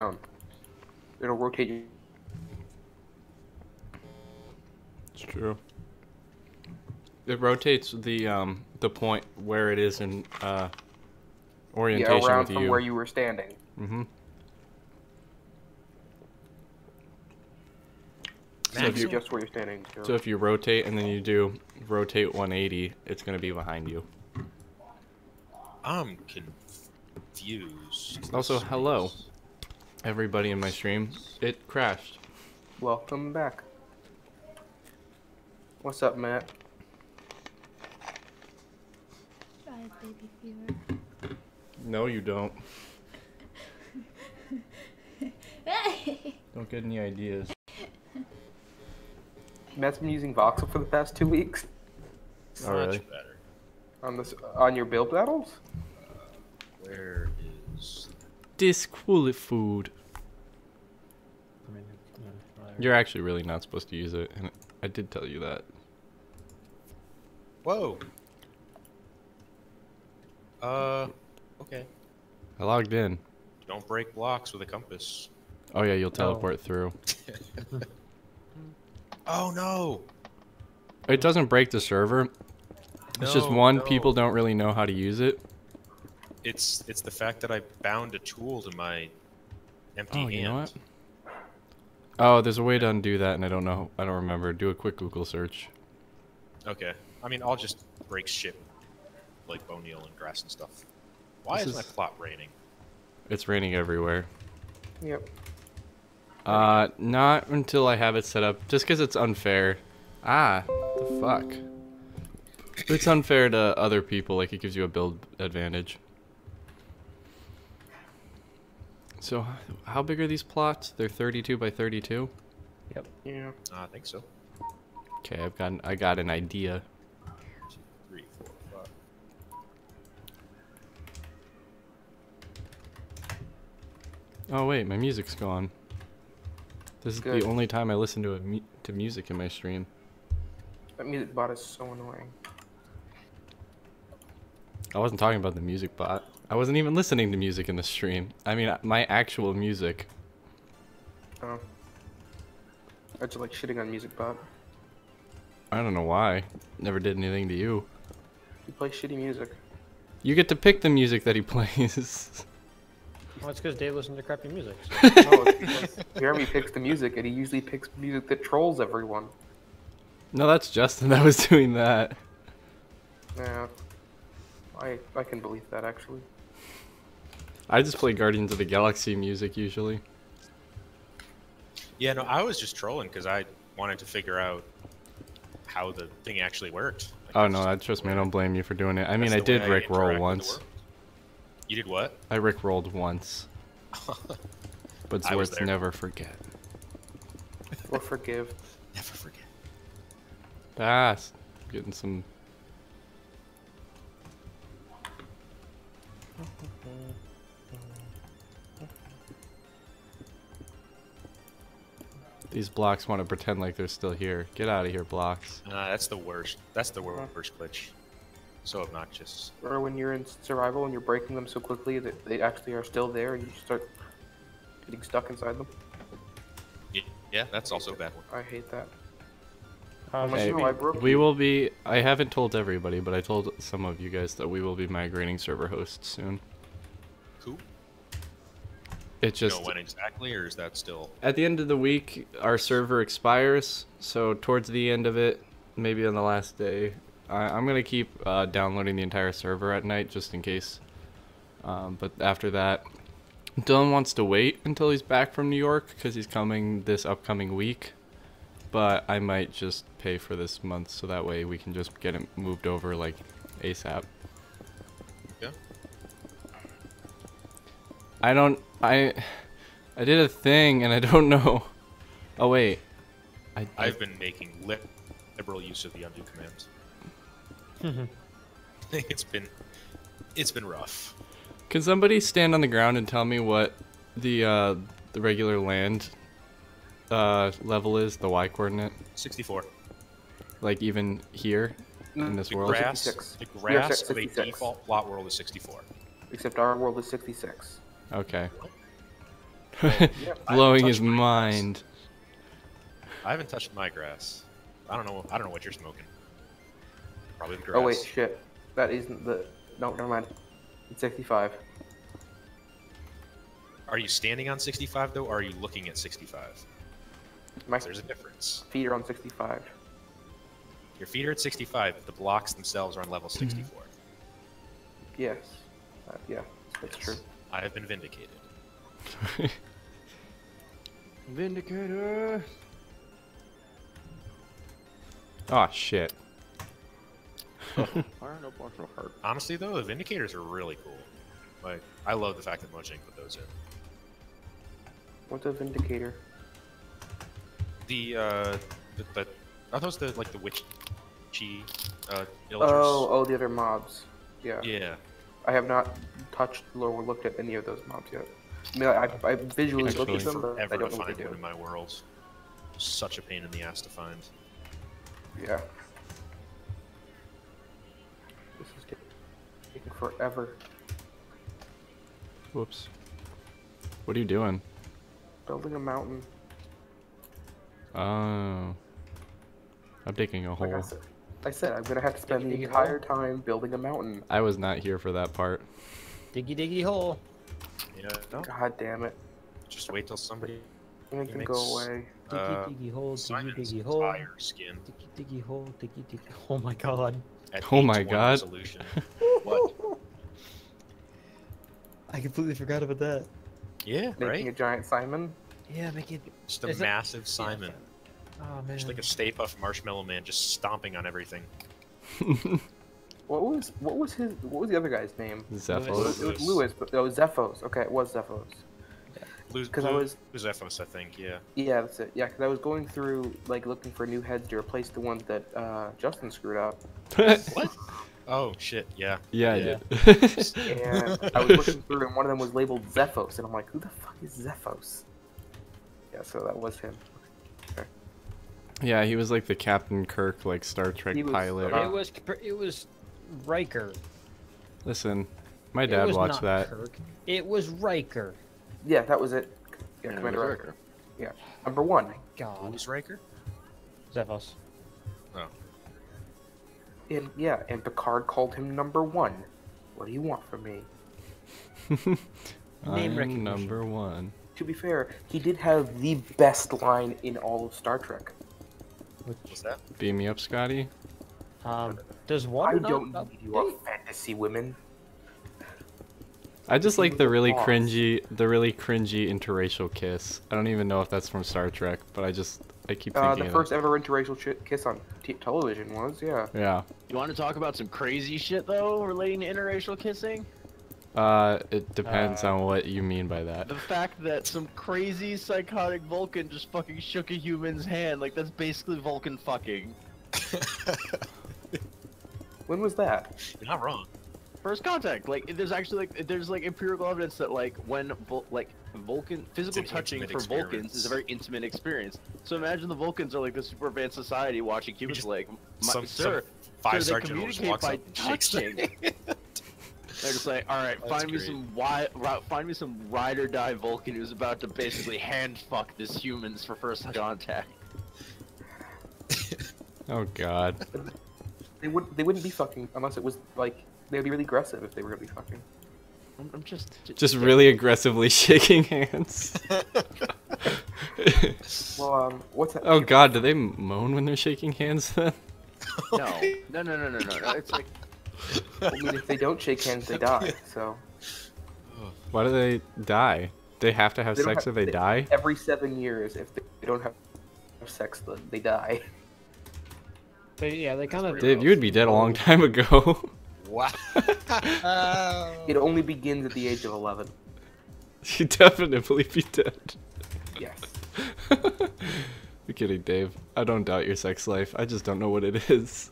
It'll rotate you. It's true. It rotates the point where it is in orientation around with from you. where you were standing. Mm-hmm. So if you just where you're standing. So if you rotate and then you do rotate 180, it's gonna be behind you. I'm confused. Also, hello, everybody in my stream. It crashed. Welcome back. What's up, Matt? I have baby fever. No, you don't. Don't get any ideas. Matt's been using voxel for the past 2 weeks. Oh, really? Much better. On your build battles? Where is... Disqualified. You're actually really not supposed to use it, and I did tell you that. Whoa. Okay. I logged in. Don't break blocks with a compass. Oh yeah, you'll teleport through. Oh no! It doesn't break the server. It's just people don't really know how to use it. It's the fact that I bound a tool to my empty hand. You know what? Oh, there's a way to undo that, and I don't know. I don't remember. Do a quick Google search. Okay. I mean, I'll just break shit like bone meal and grass and stuff. Why is my plot raining? It's raining everywhere. Yep. Not until I have it set up. Just because it's unfair. Ah, the fuck. It's unfair to other people. Like, it gives you a build advantage. So, how big are these plots? They're 32 by 32? Yep. Yeah. I think so. Okay, I got an idea. 2, 3, 4, 5. Oh wait, my music's gone. This is Good. the only time I listen to music in my stream. That music bot is so annoying. I wasn't talking about the music bot. I wasn't even listening to music in the stream. I mean, my actual music. Oh. I just like shitting on music bot. I don't know why. Never did anything to you. You play shitty music. You get to pick the music that he plays. Well, it's because Dave listens to crappy music. No, it's because Jeremy picks the music, and he usually picks music that trolls everyone. No, that's Justin that was doing that. Yeah. I can believe that, actually. I just play Guardians of the Galaxy music usually. Yeah, no, I was just trolling because I wanted to figure out how the thing actually worked. Like, Oh no, trust me, I don't blame you for doing it. I mean, I that's the did way I Rick roll interact with the once. world. You did what? I Rick rolled once. But I was Zorts there. never forget. Or forgive. Never forget. Fast. Getting some. These blocks want to pretend like they're still here. Get out of here, blocks. That's the worst. That's the worst glitch. So obnoxious. Or when you're in survival and you're breaking them so quickly that they actually are still there and you start getting stuck inside them. Yeah, that's also a bad one. I hate that. Okay, No, I broke we you. will be. I haven't told everybody, but I told some of you guys that we will be migrating server hosts soon. Cool. It Do you just know when exactly, or is that still? at the end of the week our server expires, so towards the end of it, maybe on the last day, I'm gonna keep downloading the entire server at night just in case. But after that, Dylan wants to wait until he's back from New York because he's coming this upcoming week. But I might just pay for this month so that way we can just get it moved over like ASAP. Yeah. I did a thing and I don't know. Oh wait. I've been making liberal use of the undo command. It's been rough. Can somebody stand on the ground and tell me what the regular land level is, the Y coordinate? 64. Like even here in this The world? grass, 66. the grass of a 66. default plot world is 64. Except our world is 66. Okay. Blowing his touched my grass. mind. I haven't touched my grass. I don't know what you're smoking. Probably the grass. Oh wait, shit. That isn't the. No, never mind. It's 65. Are you standing on 65 though, or are you looking at 65? My There's a difference. feet are on 65. Your feet are at 65, but the blocks themselves are on level 64. Yes. Yeah, that's true. I have been vindicated. Vindicator. Oh shit. Honestly though, the Vindicators are really cool. Like, I love the fact that Mojang put those in. What's a vindicator? Are those the witchy illagers? Oh, the other mobs. Yeah. Yeah. I have not touched or looked at any of those mobs yet. I mean, I visually look at them, but I Ever don't to know what find they one do. in my world. Such a pain in the ass to find. Yeah. This is taking forever. Whoops. What are you doing? Building a mountain. Oh. I'm digging a Like hole. I said, I'm gonna have to spend the Digging a entire time building a mountain. I was not here for that part. Diggy diggy hole. Yeah. No. God damn it. Just wait till somebody It can makes, go away. Diggy diggy hole. Diggy Simon's diggy hole. entire skin Diggy diggy hole. Diggy diggy. Oh my god. at Oh my 8:1 God. resolution. What? I completely forgot about that. Yeah, Making right? a giant Simon. Yeah, make it. Just a Is it- massive Simon. Oh man. Just like a Stay Puft Marshmallow Man just stomping on everything. What was the other guy's name? Zephos. It was Lewis, but it was Zephos. Okay, it was Zephos. Because I was Zephos, I think, yeah. Yeah, that's it. Yeah, because I was going through like looking for new heads to replace the ones that Justin screwed up, What? Oh, shit, yeah. Yeah, I Yeah. did. and I was looking through, and one of them was labeled Zephos, and I'm like, who the fuck is Zephos? Yeah, so that was him. Yeah, he was like the Captain Kirk, like Star Trek He was, pilot. It was Riker. Listen, my It dad was watched not that. Kirk. It was Riker. Yeah, that was it. Yeah, Commander Riker. Yeah, number one. God. Who's Riker? Zephos. Oh. And Picard called him number one. What do you want from me? Name I'm recognition. number one. To be fair, he did have the best line in all of Star Trek. What's that? Beam me up, Scotty. Does water I not don't update? need your fantasy women. I just He like was the a really boss. cringy interracial kiss. I don't even know if that's from Star Trek, but I keep thinking The of first ever interracial kiss on television was, yeah. it. Yeah. You want to talk about some crazy shit though, relating to interracial kissing? It depends on what you mean by that. The fact that some crazy psychotic Vulcan just fucking shook a human's hand, like that's basically Vulcan fucking. When was that? You're not wrong. First contact, like there's actually there's empirical evidence that when Vulcan physical an touching intimate for Vulcans experience. is a very intimate experience. So imagine the Vulcans are like the super advanced society watching humans just- like, Some sir, five-star they general just communicate walks by up and shakes their touching. They're just like, all right, That's find me great. find me some ride or die Vulcan who's about to basically hand fuck this humans for first contact. Oh God. They wouldn't be fucking unless it was like they'd be really aggressive if they were gonna be fucking. I'm Just really aggressively shaking hands. Well, what's that? Oh God, do they moan when they're shaking hands then? no. It's like I mean, if they don't shake hands, they die. So Why do they die? They have to have They don't sex have- or they die? every 7 years, if they don't have sex, then they die. They kind of. Dave, you would be dead a long time ago. Wow. It only begins at the age of 11. You'd definitely be dead. Yes. You're kidding, Dave. I don't doubt your sex life. I just don't know what it is.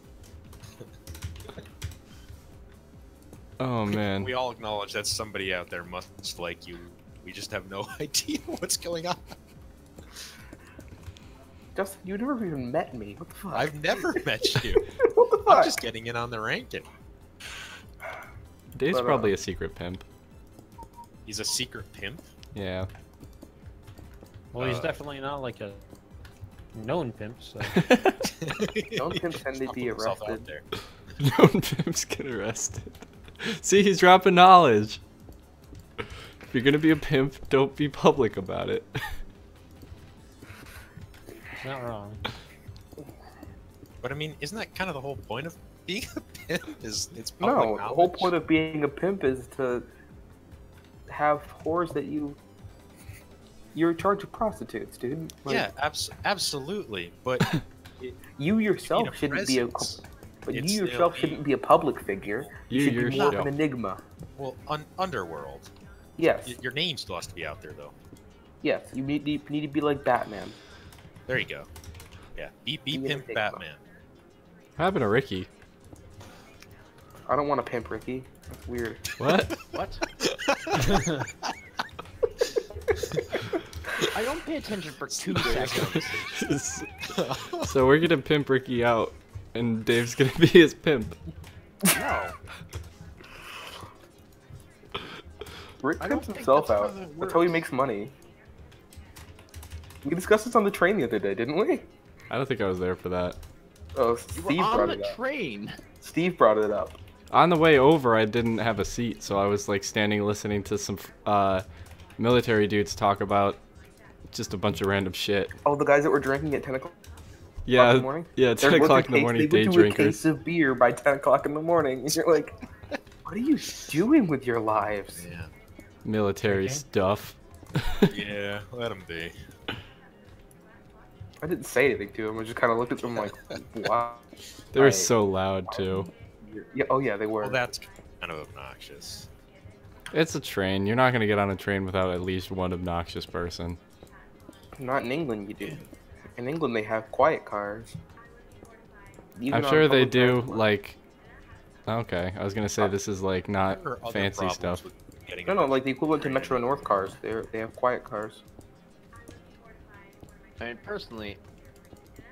Oh man. We all acknowledge that somebody out there must like you. We just have no idea what's going on. Justin, you never even met me. What the fuck? I've never met you. What the fuck? I'm just getting in on the ranking. Dave's But, probably a secret pimp. He's a secret pimp. Yeah. Well, he's definitely not like a known pimp, so. Known pimps tend to be arrested. Known pimps get arrested. See, he's dropping knowledge. If you're gonna be a pimp, don't be public about it. He's not wrong. But I mean, isn't that kind of the whole point of being a pimp? Is it's No, public the knowledge? whole point of being a pimp is to have whores that you're in charge of prostitutes, dude. Like, Yeah, absolutely. But you yourself a shouldn't be a. presence. But It's- you it'll yourself be- shouldn't be a public figure. You should be more of yourself. an enigma. well, underworld. Yes, Your name still has to be out there, though. yes. You need to be like Batman. There you go. Yeah, be You get a pimp big Batman. What happened to Ricky? I don't want to pimp Ricky. That's weird. What? What? I don't pay attention for 2 seconds. So we're gonna pimp Ricky out, and Dave's gonna be his pimp. No. Rick I don't pimps think himself that's how out. that That's how he works. makes money. We discussed this on the train the other day, didn't we? I don't think I was there for that. Oh, You Steve were brought on it the up. train. Steve brought it up. On the way over, I didn't have a seat, so I was like standing listening to some military dudes talk about just a bunch of random shit. Oh, the guys that were drinking at 10 o'clock in Yeah, the morning? yeah, 10 There was o'clock a in the case- morning, they day would do a drinkers. case of beer by 10 o'clock in the morning. And you're like, what are you doing with your lives? Yeah. Military Okay. stuff. Yeah, let him be. I didn't say anything to him. I just kind of looked at them like, wow. They were Like, so loud too. Yeah, oh, yeah, they were. Well, that's kind of obnoxious. It's a train. You're not gonna get on a train without at least one obnoxious person. Not in England, you do. In England, they have quiet cars. Even I'm on sure they public do, transport. like... Okay, I was gonna say this is like not There are other fancy problems stuff. with getting No, a no, Metro like the equivalent to train. Metro North cars. They have quiet cars. I mean, personally,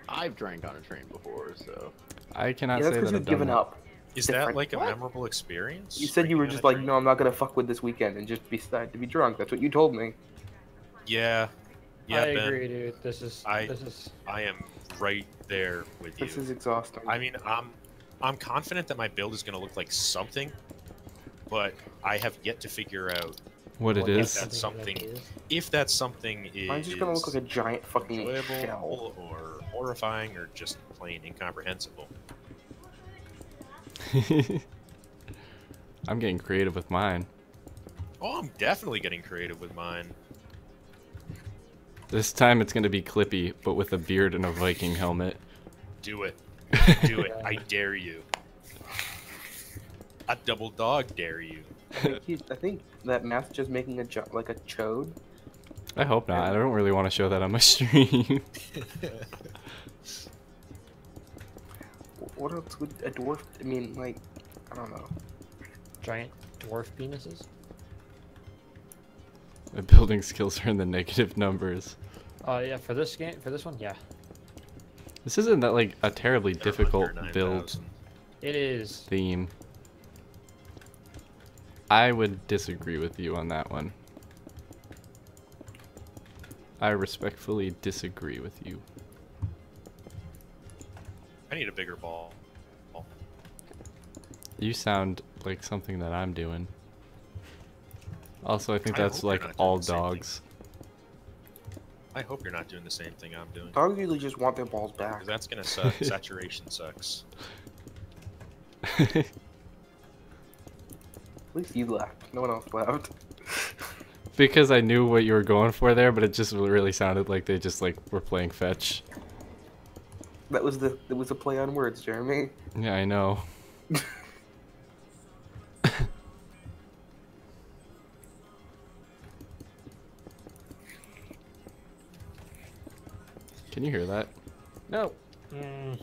I've drank on a train before, so. I cannot Yeah, that's say because that you've I've done given that. up. Is different. that like a What? memorable experience? You said you were drinking just on a like, train? no, I'm not gonna fuck with this weekend and just decide to be drunk. That's what you told me. Yeah. Yeah, I Ben. agree, dude. This is. I- This is. I am right there with you. This is exhausting. I mean, I'm confident that my build is going to look like something, but I have yet to figure out What it What is. that's something- like it is. if that something is Mine's just gonna look like a giant fucking shell. enjoyable or horrifying or just plain incomprehensible. I'm getting creative with mine. Oh, I'm definitely getting creative with mine. This time it's gonna be Clippy, but with a beard and a Viking helmet. Do it. Do it. I dare you. I double dog dare you. I think that mask just making a like a chode. I hope not. I don't really want to show that on my stream. What else would a dwarf? I mean, like, I don't know. Giant dwarf penises. My building skills are in the negative numbers. Oh yeah, for this game, for this one, yeah, This isn't that like a terribly They're difficult under build 9,000. it is. theme. I would disagree with you on that one. I respectfully disagree with you. I need a bigger ball. You sound like something that I'm doing. Also, I think I that's hope you're like not doing all the same thing. dogs. I hope you're not doing the same thing I'm doing. Dogs usually just want their balls back. Because that's gonna suck. Saturation sucks. At least you laughed. No one else laughed. Because I knew what you were going for there, but it just really sounded like they just like were playing fetch. That was a play on words, Jeremy. Yeah, I know. Can you hear that? No. Mm,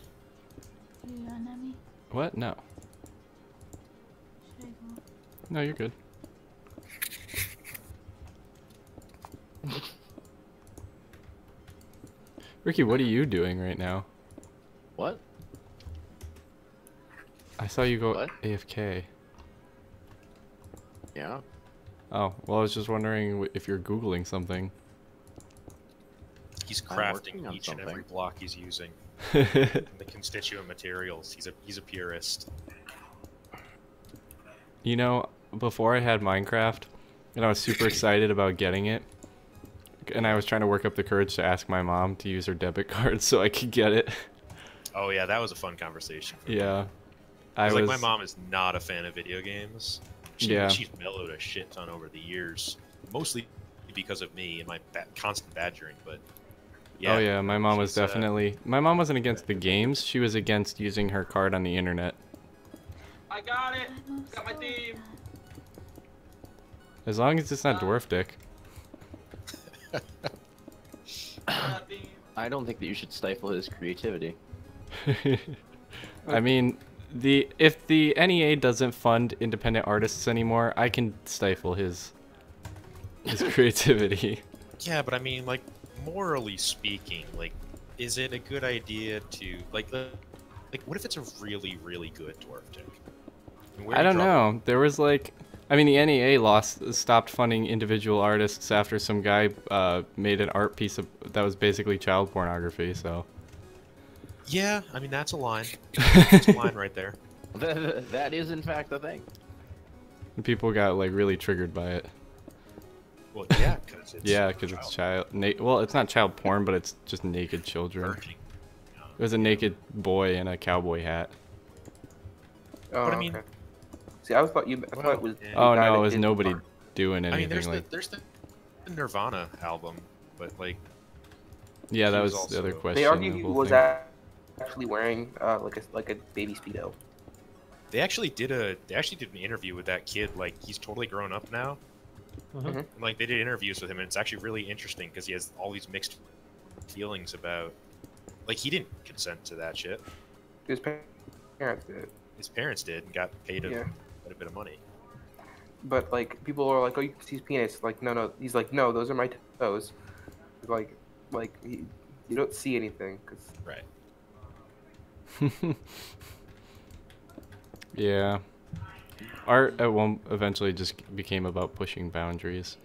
You yelling at me? What? No. Should I go? No, you're good. Ricky, what are you doing right now? What? I saw you go What? AFK. Yeah. Oh, well, I was just wondering if you're Googling something. He's I'm crafting working on each and something. every block he's using. The constituent materials. He's a purist. You know, before I had Minecraft, and I was super excited about getting it, and I was trying to work up the courage to ask my mom to use her debit card so I could get it. Oh yeah, that was a fun conversation. For me. Yeah. 'Cause, like my mom is not a fan of video games. Yeah. She's mellowed a shit ton over the years, mostly because of me and my constant badgering. But yeah, Oh yeah, my mom was she's, definitely. My mom wasn't against the games. She was against using her card on the internet. I got it. I'm Got my so theme. As long as it's not dwarf dick. Got theme. I don't think that you should stifle his creativity. I mean, if the NEA doesn't fund independent artists anymore, I can stifle his creativity. Yeah, but I mean, like, morally speaking, like, is it a good idea to like, what if it's a really, really good dwarf dick? And where I do you don't draw know. There was like, I mean, the NEA stopped funding individual artists after some guy made an art piece that was basically child pornography. So. Yeah, I mean that's a line. That's a line right there. That is in fact the thing. And people got like really triggered by it. Well, yeah, because it's It's child. Well, it's not child porn, but it's just naked children. virgin. It was a naked boy in a cowboy hat. Oh, But I mean- okay. See, I thought it was. Yeah. Oh the guy no, that it was did nobody art. doing I mean, anything there's the Nirvana album, but like, Yeah, he that was was the other also- question. They argue the he whole was thing. actually wearing like a baby speedo. they actually did an interview with that kid. Like, he's totally grown up now. Mhm. And, like, they did interviews with him, and it's actually really interesting because he has all these mixed feelings about. Like, he didn't consent to that shit. His parents did, His parents did and got paid Yeah. quite a bit of money. but like people are like, "Oh, you can see his penis." Like, no. He's like, "No, those are my toes." Like you don't see anything because Right. Yeah. Art eventually just became about pushing boundaries.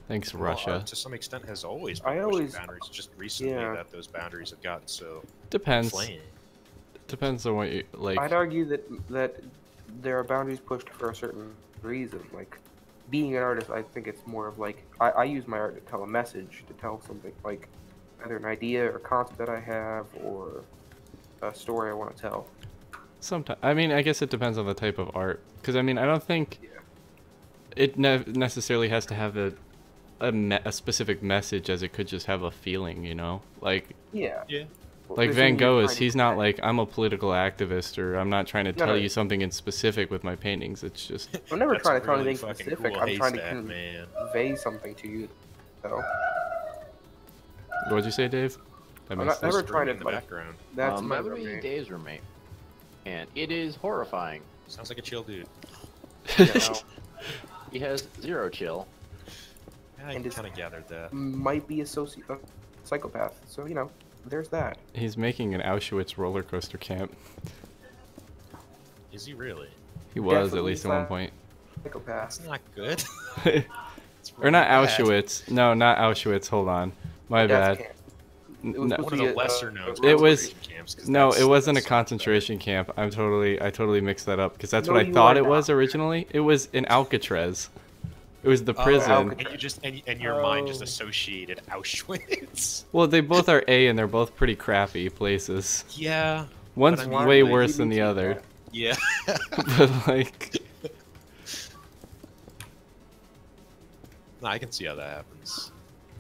Thanks, Well, Russia. art, to some extent, has always been I pushing always- boundaries. Just recently yeah. that those boundaries have gotten so Depends. inflamed. Depends on what you like. I'd argue that there are boundaries pushed for a certain reason. Like being an artist, I think it's more of like I use my art to tell a message, to tell something like either an idea or concept that I have or a story I want to tell. Sometimes, I mean, I guess it depends on the type of art. Because I mean, I don't think it necessarily has to have a specific message, as it could just have a feeling, you know? Like Yeah. Yeah. Van Presumably Gogh you're is, trying to he's not connect. like, I'm a political activist, or I'm not trying to No, tell no. you something in specific with my paintings. It's just, I'm never That's trying to tell really anything fucking specific. cool I'm trying to haystack, man. convey something to you. So what'd you say, Dave? I I'm missed not it. never trying to in the like. background. That's my I'm reading roommate. Dave's roommate, and it is horrifying. Sounds like a chill dude. You know, He has zero chill. I And it's- kind of gathered that. might be a psychopath. So there's that. He's making an Auschwitz roller coaster camp. Is he really? He was, at Definitely least at one point. Psychopath. That's not good. It's Or not really bad. Auschwitz. No, not Auschwitz. Hold on. My That's bad. camp. N- It was no, supposed One to of be the a- lesser known. It was- concentration camps, 'cause No, that's- it wasn't a that's concentration camp. I totally mixed that up because that's No, what I you thought are it was not. originally. It was in Alcatraz. It was the Oh, prison. And you just and your mind just Oh. associated Auschwitz. Well, they both are A, and they're both pretty crappy places. Yeah. One's I mean, way why would worse you than need the to other. that? Yeah. But like, No, I can see how that happens.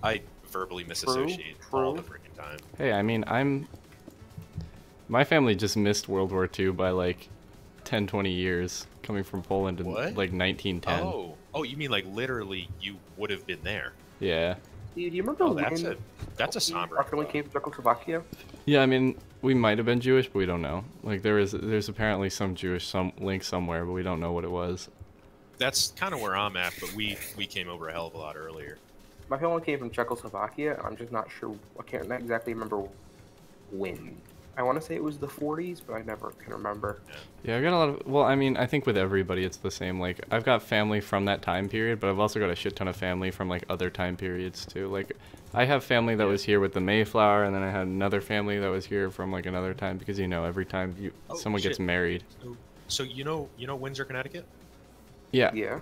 I verbally misassociate True. all the freaking time. hey, I mean, my family just missed World War II by like 10, 20 years, coming from Poland in What? like 1910. Oh, you mean like literally you would have been there? Yeah. Do you remember Oh, when that's a somber. our family came to Czechoslovakia? Yeah, I mean, we might have been Jewish, but we don't know. Like, there's apparently some Jewish link somewhere, but we don't know what it was. That's kind of where I'm at, but we came over a hell of a lot earlier. My family came from Czechoslovakia. I'm just not sure. I can't exactly remember when. I want to say it was the 40s, but I never can remember. Yeah, I got a lot of. Well, I mean, I think with everybody it's the same. Like, I've got family from that time period, but I've also got a shit ton of family from like other time periods too. Like, I have family that was here with the Mayflower, and then I had another family that was here from like another time because you know every time someone gets married. So you know Windsor, Connecticut? Yeah. Yeah.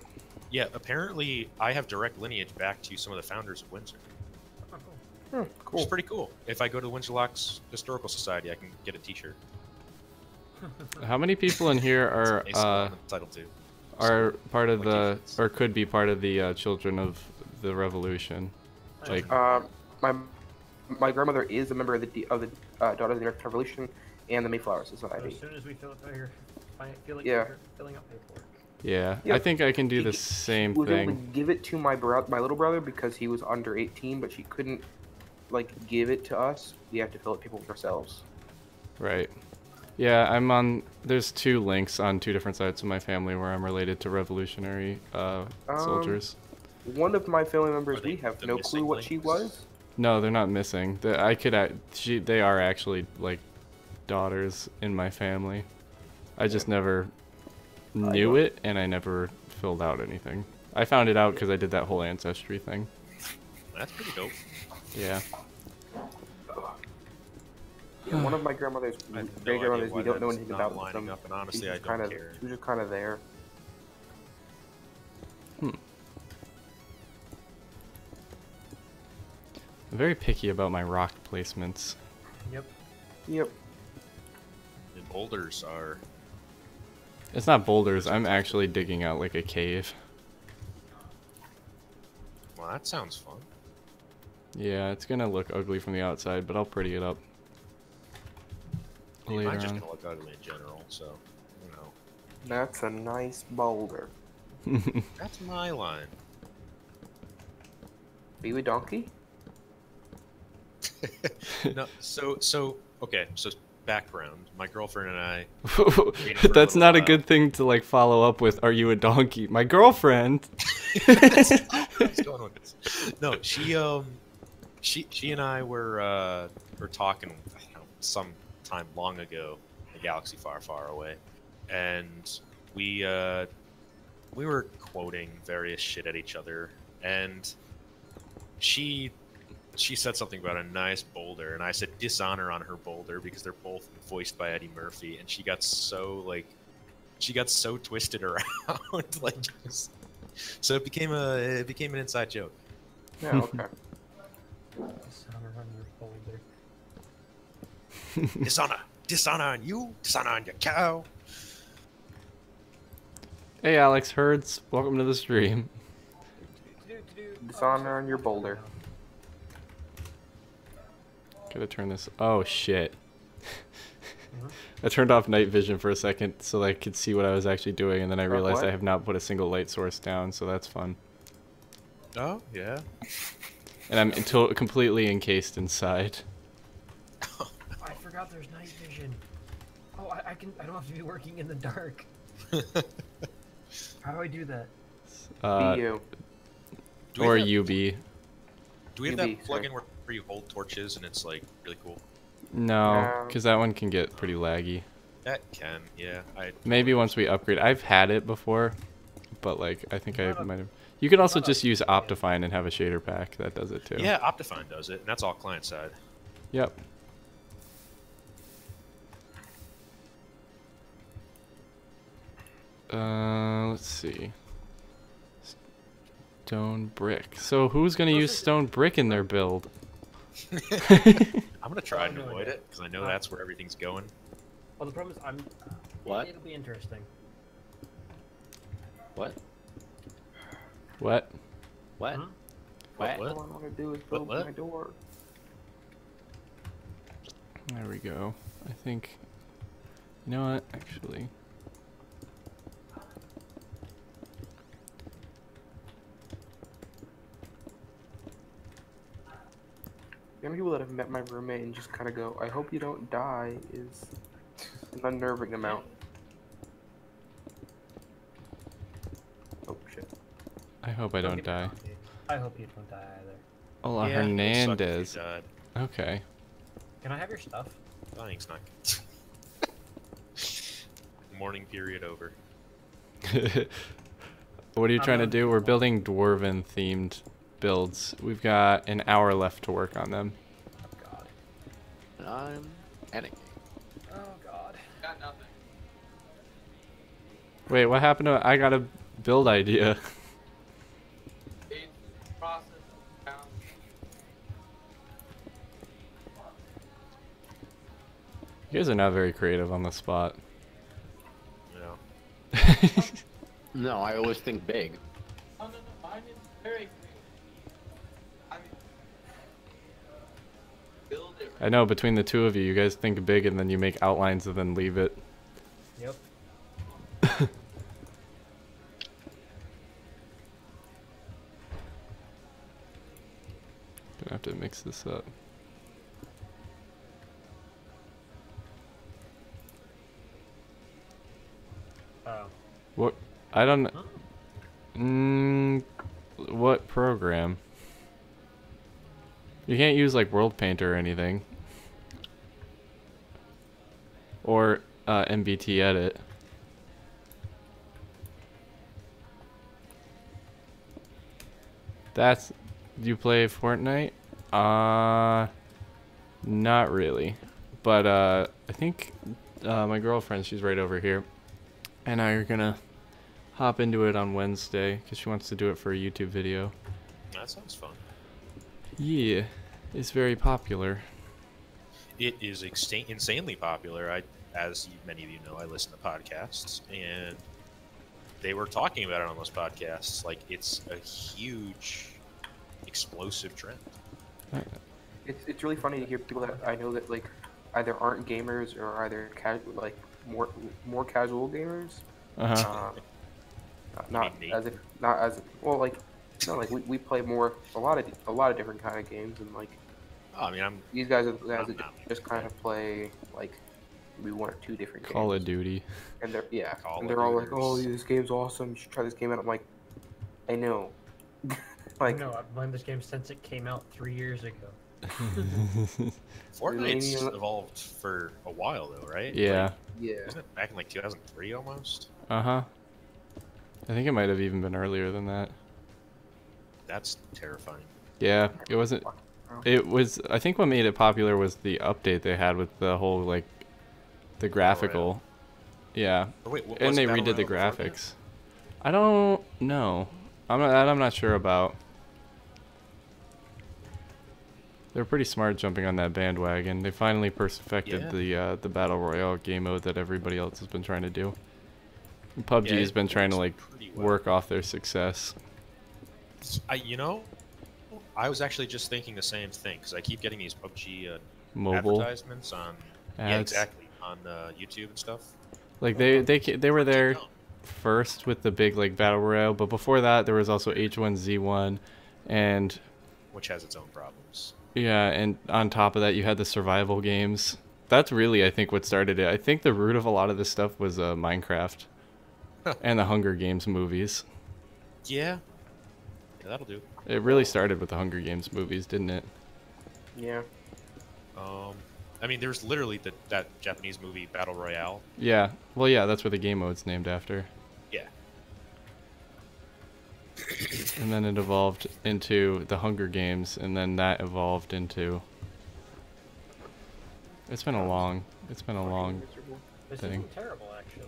Yeah, apparently I have direct lineage back to some of the founders of Windsor. Hmm, Which cool. is pretty cool. If I go to the Windsor Locks Historical Society, I can get a T-shirt. How many people in here are It's I'm entitled to. are part of What the t-shirts? or could be part of the Children of the Revolution? Like, My grandmother is a member of the Daughters of the American Revolution and the Mayflower So Society. as soon as we fill like Yeah. filling up paperwork. yeah, Yep. I think I can do the She same was able to thing. give it to my little brother because he was under 18, but she couldn't like give it to us. We have to fill it people ourselves. Right. Yeah, I'm on. There's 2 links on 2 different sides of my family where I'm related to revolutionary soldiers. One of my family members, Are they we have the no missing clue what she links? was. No, they're not missing. I could. They are actually like daughters in my family. I just never knew it, and I never filled out anything. I found it out because I did that whole ancestry thing. That's pretty dope. Yeah. Yeah, one of my grandmother's, I have no great idea grandmothers, why we don't know that's anything not about lining them. up, and honestly, She I was don't kind of, care. she was just kind of there. I'm very picky about my rock placements. Yep. Yep. And boulders are. It's not boulders. I'm actually digging out like a cave. Well, that sounds fun. Yeah, it's gonna look ugly from the outside, but I'll pretty it up I mean, later mine's just on. gonna look ugly in general, so you know. That's a nice boulder. That's my line. Are you a donkey? No, so okay. So background: my girlfriend and I. That's not a good thing to like follow up with. Are you a donkey? My girlfriend. What's going on with this? No, she and I were talking, I don't know, some time long ago, in a galaxy far, far away, and we were quoting various shit at each other, and she said something about a nice boulder, and I said dishonor on her boulder because they're both voiced by Eddie Murphy, and she got so twisted around, like, so it became an inside joke. Yeah, okay. Dishonor on your folder. Dishonor on you, dishonor on your cow. Hey, Alex Herds, welcome to the stream. Dishonor on your boulder. Gotta turn this. Oh shit! I turned off night vision for a second so I could see what I was actually doing, and then I realized what? I have not put a single light source down, so that's fun. Oh yeah. And I'm completely encased inside. I forgot there's night vision. Oh, I don't have to be working in the dark. How do I do that? Be you. Do we Or have that- UB. Do we have UB, that sorry. plugin where you hold torches and it's like really cool? No, because that one can get pretty laggy. That can, yeah. Maybe once we upgrade. I've had it before, but like I think I might have. You could also just use Optifine and have a shader pack that does it too. Yeah, Optifine does it, and that's all client side. Yep. Let's see. Stone brick. So who's gonna use stone brick in their build? I'm gonna try and no avoid idea. it because I know that's where everything's going. Well, the problem is What? It'll be interesting. What? What? What? Hmm? What? What? All I want to do is build What? my door. There we go. I think. You know what? Actually. The only people that have met my roommate and just kind of go, "I hope you don't die," is an unnerving amount. Oh shit. I hope I don't get me die. wrong, dude. I hope you don't die either. Hola Yeah, it would suck if you Hernandez. died. Okay. Can I have your stuff? Dying's not good. Morning period over. What are you trying to do? We're building dwarven themed builds. We've got an hour left to work on them. Oh god. And I'm panicking. Oh god. Got nothing. Wait, what happened to I got a build idea? It's process down. You guys are not very creative on the spot. You know. No, I always think big. Oh no, mine is very creative. I mean, build it. I know, between the two of you, you guys think big and then you make outlines and then leave it. Yep. Gonna have to mix this up. Oh. What? I don't. Huh? What program? You can't use like World Painter or anything. Or MBT Edit. That's. Do you play Fortnite? Not really. But I think my girlfriend, she's right over here, and I are gonna hop into it on Wednesday because she wants to do it for a YouTube video. That sounds fun. Yeah, it's very popular. It is insanely popular. As many of you know, I listen to podcasts, and they were talking about it on those podcasts. Like, it's a huge, explosive trend. It's really funny to hear people that I know that like either aren't gamers or either like more casual gamers. Not as if well, like no, like we play a lot of different kind of games, and like Oh, I mean, these guys are the guys that just kind of play like maybe one or two different games. Call of Duty. And they're Call and of they're all like, Duties. oh, this game's awesome. You should try this game out. I'm like, I know. Like, No, I've played this game since it came out 3 years ago. Fortnite's Really? evolved for a while, though, right? Yeah. Like, yeah. isn't it back in like 2003 almost? I think it might have even been earlier than that. That's terrifying. Yeah, it wasn't. It was. I think what made it popular was the update they had with the whole like the graphical. Yeah. Or wait, what And was they Battle redid the Royale before that? graphics. I don't know. I'm not sure about. They're pretty smart jumping on that bandwagon. They finally perfected the battle royale game mode that everybody else has been trying to do. And PUBG Yeah, has been it trying to works like pretty well. work off their success. You know, I was actually just thinking the same thing because I keep getting these PUBG Mobile advertisements on. Yeah, ads. exactly, on YouTube and stuff. Like they were there No. first with the big like battle royale, but before that there was also H1Z1, and Which has its own problems. yeah, and on top of that you had the survival games. That's really I think what started it. I think the root of a lot of this stuff was Minecraft and the Hunger Games movies. Yeah, that'll do. It really started with the Hunger Games movies, didn't it? Yeah. I mean, there's literally that Japanese movie Battle Royale. Yeah. Well, yeah, that's where the game mode's named after. Yeah. And then it evolved into the Hunger Games, and then that evolved into. It's been a long This thing. isn't terrible, actually.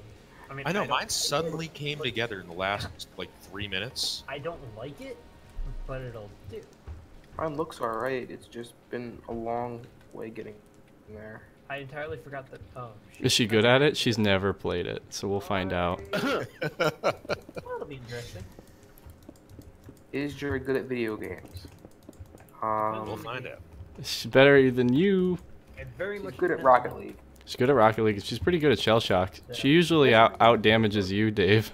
I mean, I know, don't- mine suddenly came together in the last, like, 3 minutes. I don't like it, but it'll do. Mine looks alright. It's just been a long way getting there. I entirely forgot that. Oh. Is she good at it? She's never played it, so we'll find out. Well, that'll be interesting. Is Jerry good at video games? We'll find out. She's better than you. It very She's much good at depends Rocket on- League. She's good at Rocket League. She's pretty good at Shell Shock. She usually out damages you, Dave.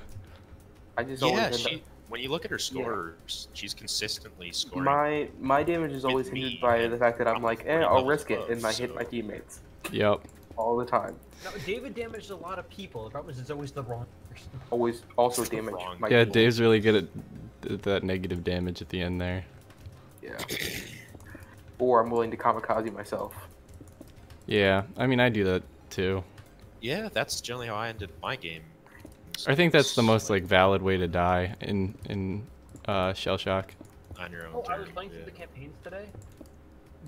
I just always Yeah, end up- when you look at her scores, she's consistently scoring. my damage is always With me hindered by and the fact that I'm like, probably I'll levels risk it, above, and I hit so- my teammates Yep. all the time. No, David damaged a lot of people. The problem is it's always the wrong person. Always also It's the damage wrong- my Yeah, team. Dave's really good at that negative damage at the end there. Yeah. Or I'm willing to kamikaze myself. Yeah, I mean, I do that too. Yeah, that's generally how I ended my game. I think that's the most like valid way to die in Shell Shock. On your own Oh, I turn, was playing through yeah. the campaigns today.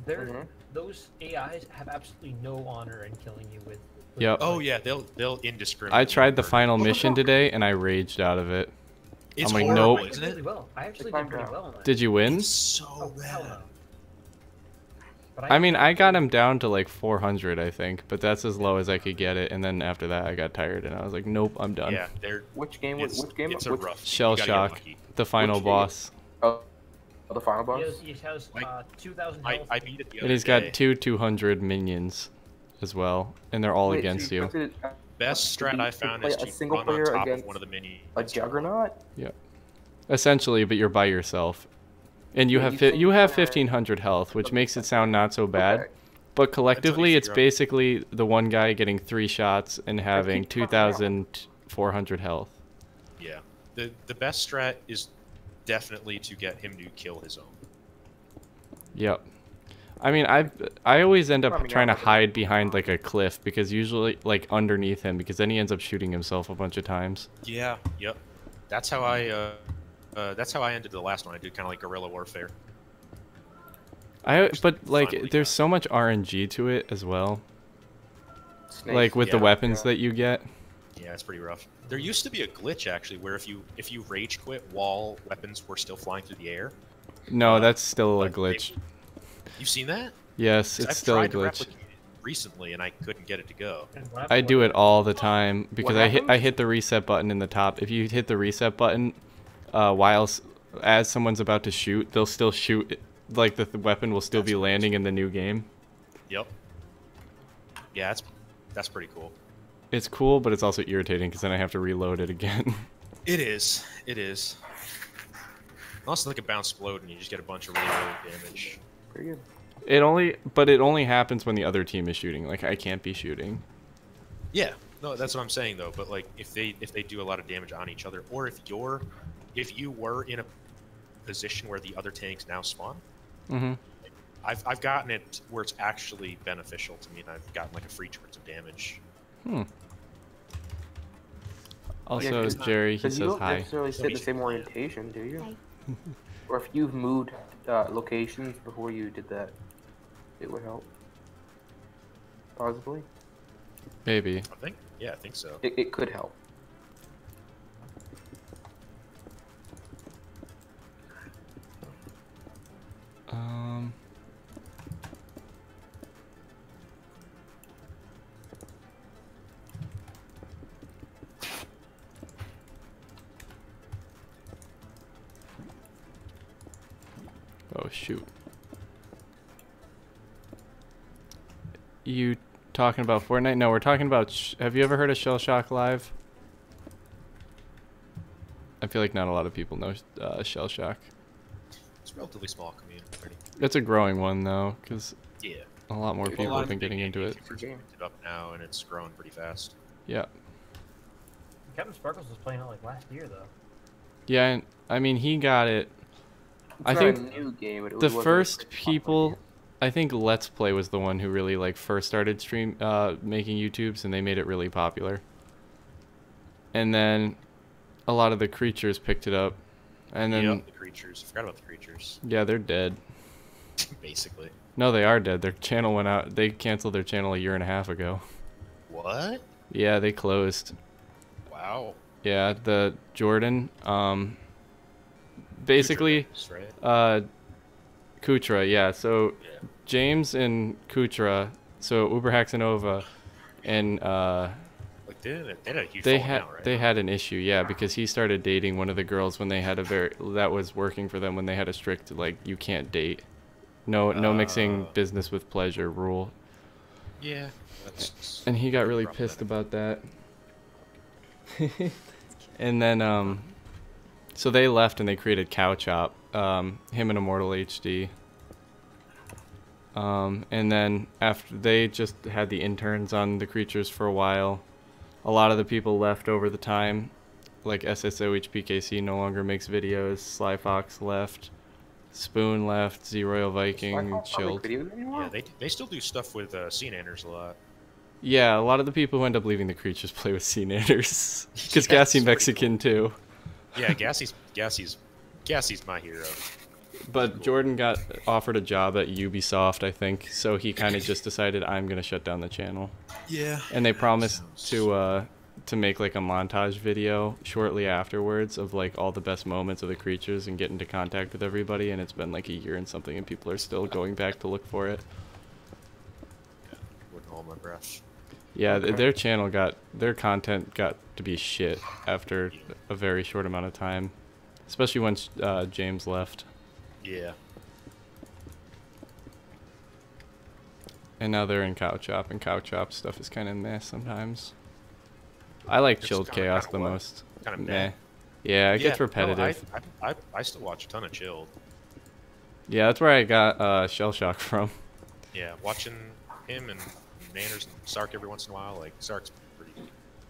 They're Mhm. those AIs have absolutely no honor in killing you with. Yep. Oh yeah, they'll indiscriminately. I tried the murder final you. mission today and I raged out of it. It's I'm like, horrible, nope. I did isn't really it? well. I actually Like, did pretty I'm well on that. Did you win? It's so Oh, hell bad. no. But I mean, I got him down to like 400, I think, but that's as low as I could get it. And then after that, I got tired and I was like, nope, I'm done. Yeah, they're. Which game? Which game? It's a Which, rough. Shell you gotta get Shock, lucky. the final Which game? boss. Oh, the final boss. He has Like, 2,000 I health. beat it the And other he's day. got 200 minions as well, and they're all Wait, so against you. put it- Best to strat beat- I to found play is a to single run on player top of against one of the mini. a juggernaut. Essentially, but you're by yourself. And you Yeah, have you fi- think you have that- 1500 health, which makes it sound not so bad. Okay. But collectively, it's figure out- basically the one guy getting 3 shots and having keep fucking out. 2400 health. Yeah, the best strat is definitely to get him to kill his own. Yep. I mean, I always end up Probably trying to not. hide behind like a cliff because usually like underneath him because then he ends up shooting himself a bunch of times. Yeah. Yep. That's how I ended the last one. I did kind of like guerrilla warfare. But like finally there's got so much RNG to it as well. Snakes. Like with the Yeah. weapons that you get. Yeah, it's pretty rough. There used to be a glitch actually where if you rage quit while weapons were still flying through the air. No, that's still a like, they- glitch. You've seen that? Yes, 'Cause it's I've still a tried to glitch. replicate it recently and I couldn't get it to go. And what I happened do was- it all the time because I happens? hit the reset button in the top. If you hit the reset button, while as someone's about to shoot, they'll still shoot. Like the weapon will still be landing in the new game. Yep. Yeah, that's pretty cool. It's cool, but it's also irritating because then I have to reload it again. It is. It is. Unless like a bounce explode and you just get a bunch of really low damage. Pretty good. It only happens when the other team is shooting. Like I can't be shooting. Yeah, no, that's what I'm saying though. But like, if they do a lot of damage on each other, or if you were in a position where the other tanks now spawn, Mm-hmm. I've gotten it where it's actually beneficial to me, and I've gotten like a free charge of damage. Also, 'cause- Jerry, he Because you says don't hi. necessarily sit in the same orientation, do you? Hi. Or if you've moved locations before you did that, it would help. Possibly. Maybe. I think so. It could help. Um. Oh shoot. You talking about Fortnite? No, we're talking about. Have you ever heard of Shell Shock Live? I feel like not a lot of people know Shell Shock. It's a relatively small community. It's a growing one though, because Yeah. a lot more Well, a people lot have of been big getting into it. YouTubers have picked it up now, and it's growing pretty fast. Yeah. Captain Sparkles was playing it like last year though. Yeah, and I mean he got it. It's I not think a new game, but it the wasn't a first pretty people, popular I think Let's Play was the one who really like first started making YouTubes, and they made it really popular. And then a lot of the creatures picked it up, and then Yep, the creatures. I forgot about the creatures. yeah, they're dead. Basically. No, they are dead. Their channel went out. They canceled their channel a year and a half ago. What? Yeah, they closed. Wow. Yeah, the Jordan. Basically, Right? Kutra. Yeah, so Yeah. James and Kutra. So Uberhaxanova, and Like they had a huge they falling had out, right? they had an issue. Yeah, because he started dating one of the girls when they had that was working for them when they had a strict like you can't date, no mixing business with pleasure rule. Yeah. That's And he got really rough pissed then. about that. And then so they left and they created Cow Chop, him and Immortal HD. And then after they just had the interns on the creatures for a while, a lot of the people left over the time, like SSOHPKC no longer makes videos, Sly Fox left, Spoon left, Z-Royal Viking Blackhawk not chilled. make videos anymore? Yeah, they still do stuff with sea nanners a lot. Yeah, a lot of the people who end up leaving the creatures play with sea nanners. Because Yeah, Gassy it's pretty Mexican too. Yeah, Gassy's my hero. But Cool. Jordan got offered a job at Ubisoft, I think, so he kind of just decided I'm gonna shut down the channel. Yeah. And they promised to make like a montage video shortly afterwards of like all the best moments of the creatures and get into contact with everybody. And it's been like a year and something, and people are still going back to look for it. Wouldn't hold my breath. Yeah, Okay. their content got to be shit after a very short amount of time, especially once James left. Yeah. And now they're in Cow Chop, and Cow Chop stuff is kind of meh sometimes. I like It's Chilled kinda Chaos what? the most. Kinda Meh. meh. Yeah, it Yeah, gets repetitive. No, I still watch a ton of Chilled. Yeah, that's where I got Shell Shock from. Yeah, watching him and Nanners and Sark every once in a while. Like Sark's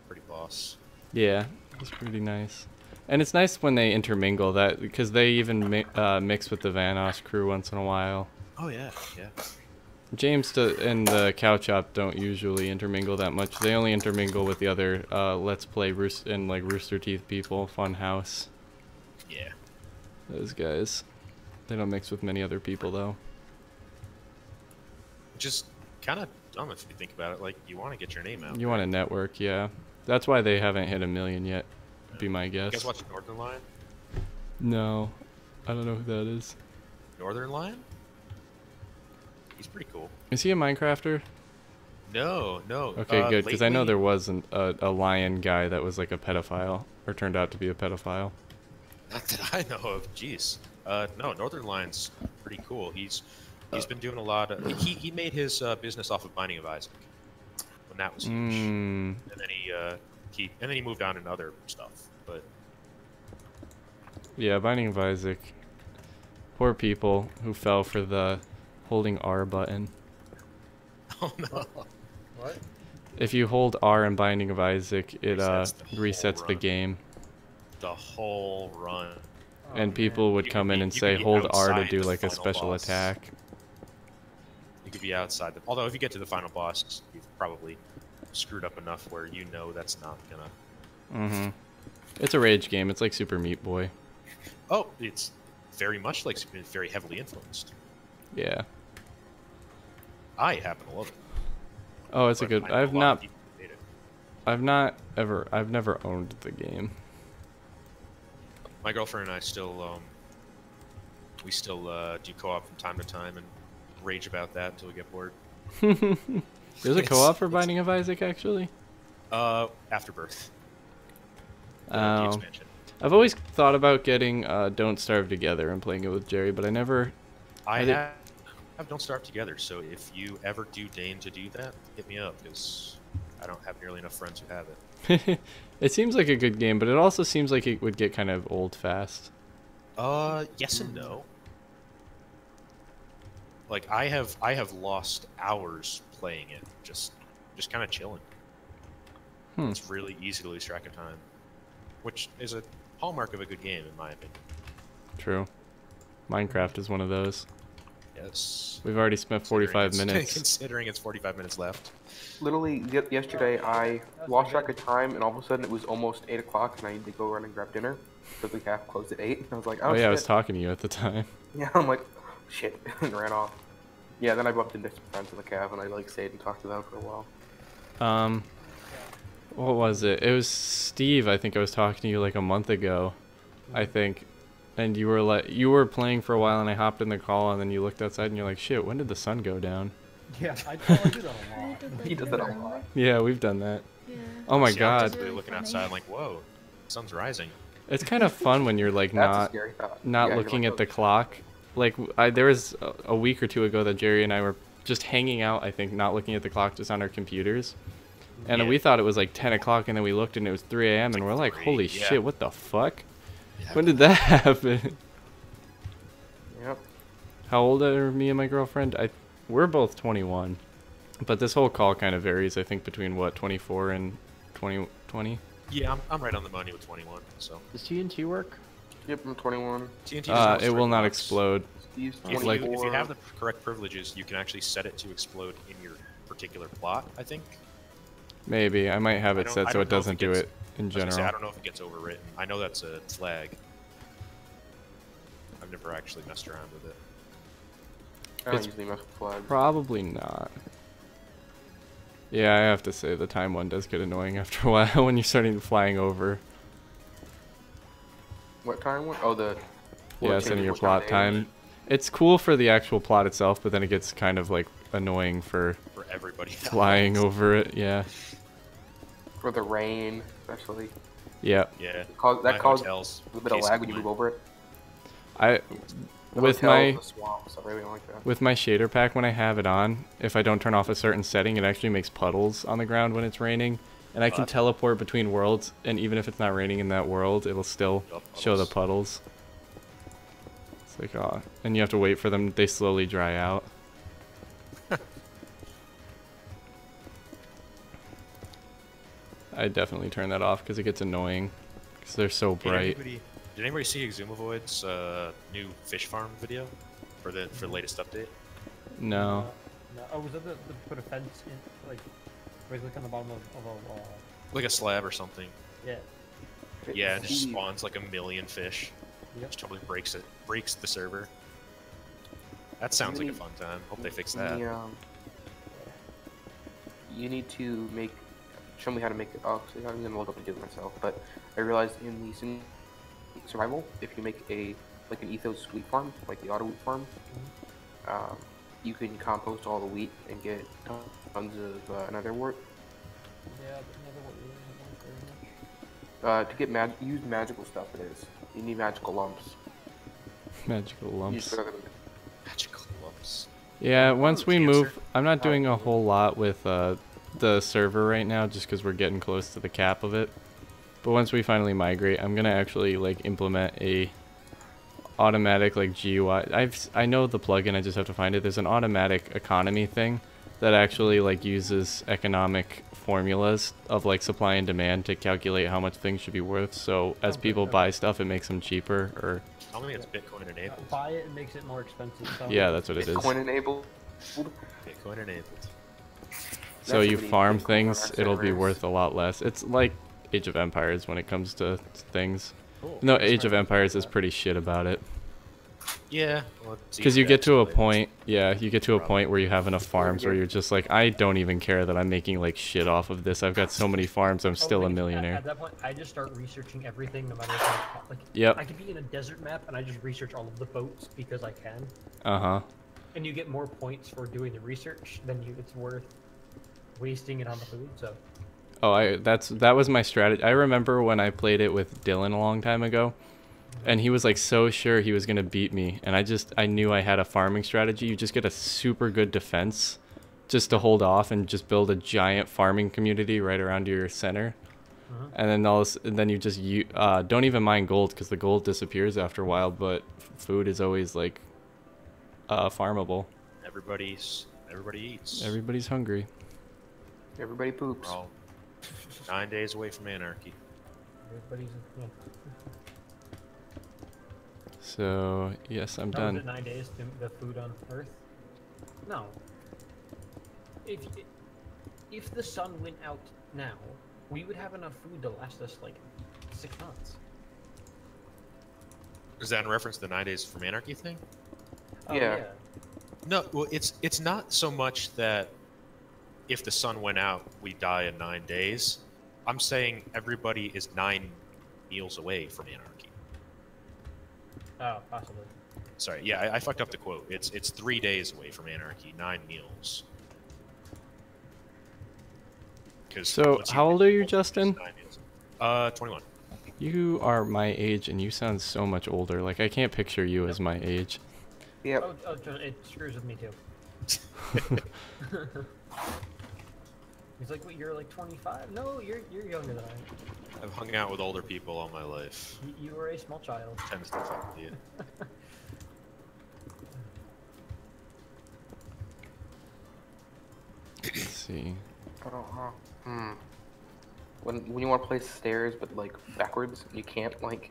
pretty boss. Yeah, it's pretty nice. And it's nice when they intermingle that, because they even mix with the Vanoss crew once in a while. Oh yeah, yeah. James and the Cow Chop don't usually intermingle that much. They only intermingle with the other Let's Play Rooster Teeth people, Funhouse. Yeah. Those guys. They don't mix with many other people though. Just kind of dumb if you think about it. Like you want to get your name out. You want a network, yeah. That's why they haven't hit 1 million yet, would be my You guess. guys watch Northern Lion? No, I don't know who that is. Northern Lion? He's pretty cool. Is he a Minecrafter? No. Okay, good, because I know lately- there was a lion guy that was like a pedophile, or turned out to be a pedophile. Not that I know of. Jeez. No, Northern Lion's pretty cool. He's been doing a lot of. He made his business off of Binding of Isaac, when that was huge. Mm, And then he moved on into other stuff. But yeah, Binding of Isaac. Poor people who fell for the holding R button. oh no. What? If you hold R in Binding of Isaac, it Resets the whole resets the run. game. The whole run. And Oh, people man. would You come could in be- and you say could be hold R to outside do the like a final special boss. attack. You could be outside the. Although if you get to the final boss, you've probably screwed up enough where you know that's not gonna. Mm-hmm. It's a rage game. It's like Super Meat Boy. Oh, it's very much like Super- very heavily influenced. Yeah. I happen to love it. Oh, it's a but good. I know a lot of people hate it. I've never owned the game. My girlfriend and I still we still do co-op from time to time and rage about that until we get bored. There's a It's- co-op for Binding of Isaac, actually. Afterbirth. The Oh. expansion. I've always thought about getting Don't Starve Together and playing it with Jerry, but I never. I did- have Don't Starve Together, so if you ever do deign to do that, hit me up, because I don't have nearly enough friends who have it. It seems like a good game, but it also seems like it would get kind of old fast. Yes and no. Like I have lost hours playing it, just kind of chilling. It's really easy to lose track of time, which is a hallmark of a good game, in my opinion. True. Minecraft is one of those. Yes. We've already spent 45 minutes. Considering it's 45 minutes left. Literally, yesterday I lost track of time, and all of a sudden it was almost 8 o'clock, and I needed to go run and grab dinner. Because the calf closed at 8. And I was like, oh, Oh yeah, I was shit. talking to you at the time. Yeah, I'm like, shit, and ran off. Yeah, then I bumped into some friends in the cab, and I like stayed and talked to them for a while. What was it? It was Steve. I think I was talking to you like a month ago, I think, and you were playing for a while, and I hopped in the call, and then you looked outside, and you're like, shit, when did the sun go down? Yeah, I do that a lot. He does that a lot. Yeah, we've done that. Yeah. Oh my See, I'm god, typically Really looking funny. outside like, whoa, sun's rising. it's kind of fun when you're like That's a not scary thought. not Yeah, you're looking like, at the oh, clock. Like there was a week or two ago that Jerry and I were just hanging out, I think, not looking at the clock, just on our computers. And Yeah. we thought it was like 10 o'clock, and then we looked and it was 3 a.m. and like we're like, 3, holy yeah. shit, what the fuck? Yeah. When did that happen? Yep. How old are me and my girlfriend? We're both 21. But this whole call kind of varies, I think, between what, 24 and 20? Yeah, I'm right on the money with 21. So Does TNT work? Yep, I'm 21. TNT does not It will strike not rocks. explode. Steve's If 24. you have the correct privileges, you can actually set it to explode in your particular plot, I think. Maybe I might have I it don't- set I so don't it know if doesn't it do gets- it in I was gonna say, I general. don't know if it gets overwritten. I know that's a flag. I've never actually messed around with it. I don't It's usually mess with flags. Probably not. Yeah, I have to say the time one does get annoying after a while when you're starting flying over. What time one? Oh, the... Yeah, what, setting your what plot day? time. It's cool for the actual plot itself, but then it gets kind of like annoying for For everybody else. flying over it. Yeah. For the rain, especially. Yeah. Yeah. That My causes hotels, a bit of case lag in when you point. move over it. The With hotels, my the swamps, I really don't like that. with my shader pack, when I have it on, if I don't turn off a certain setting, it actually makes puddles on the ground when it's raining, and I can What? teleport between worlds. And even if it's not raining in that world, it'll still Yup, show the puddles. puddles. It's like, oh, and you have to wait for them. They slowly dry out. I definitely turn that off because it gets annoying because they're so bright. Did anybody see Exumavoid's new fish farm video for the latest update? No. No. Oh, was that the put a fence in, like, right like on the bottom of a wall? Like a slab or something. Yeah. Yeah, and it just Steve, spawns like a million fish. Yep. Just totally breaks the server. That sounds like a fun time. Hope they fix that. You need to make... Show me how to make it. Oh, so I'm gonna look up and do it myself. But I realized in the survival, if you make an ethos wheat farm, like the auto wheat farm, you can compost all the wheat and get tons of another wort. Yeah, but another one isn't very much. To get use magical stuff, it is. You need magical lumps. Magical You lumps. just throw them Magical lumps. Yeah, once we Cancer. move, I'm not doing a whole lot with the server right now just because we're getting close to the cap of it. But once we finally migrate, I'm gonna actually like implement a automatic like GUI. I know the plugin, I just have to find it. There's an automatic economy thing that actually like uses economic formulas of like supply and demand to calculate how much things should be worth. So as people buy stuff, it makes them cheaper. Or Tell me it's Bitcoin enabled. Buy it and makes it more expensive. So yeah, that's what it is. Bitcoin enabled. Bitcoin enabled. So That's you what we farm need Bitcoin on things, our it'll be servers. worth a lot less. It's like Age of Empires when it comes to things. Cool. No, That's Age of right. Empires is pretty shit about it. Yeah. Well, it's Because easy you get to a escalate. point, yeah, you get to a Problem. point where you have enough farms where Yeah. you're just like, I don't even care that I'm making like shit off of this. I've got so many farms, I'm still a millionaire. At that point, I just start researching everything, no matter how. Like, Yep. I could be in a desert map and I just research all of the boats because I can, Uh-huh. and you get more points for doing the research than it's worth wasting it on the food. So. Oh, that was my strategy. I remember when I played it with Dylan a long time ago, and he was like so sure he was gonna beat me, and I knew I had a farming strategy. You just get a super good defense, just to hold off and just build a giant farming community right around your center, and then you just don't even mind gold because the gold disappears after a while, but food is always like farmable. Everybody eats. Everybody's hungry. Everybody poops. We're all 9 days away from anarchy. Everybody's. Yeah. So yes, I'm Was done. it 9 days to the food on Earth? No. If the sun went out now, we would have enough food to last us like 6 months. Is that in reference to the 9 days from anarchy thing? Oh, Yeah. No, well, it's not so much that if the sun went out, we die in 9 days. I'm saying everybody is 9 meals away from anarchy. Oh, possibly. Sorry, yeah, I fucked up the quote. It's 3 days away from anarchy, 9 meals. 'Cause So, once how get old are you, it's Justin? 9 meals. 21. You are my age, and you sound so much older. Like I can't picture you as my age. Yep. Oh, it screws with me too. He's like, "What? You're like 25? No, you're younger than I am. I've hung out with older people all my life. You were a small child." Tends to fuck with you. Let's see. I don't know. When you want to play stairs, but like backwards, you can't like.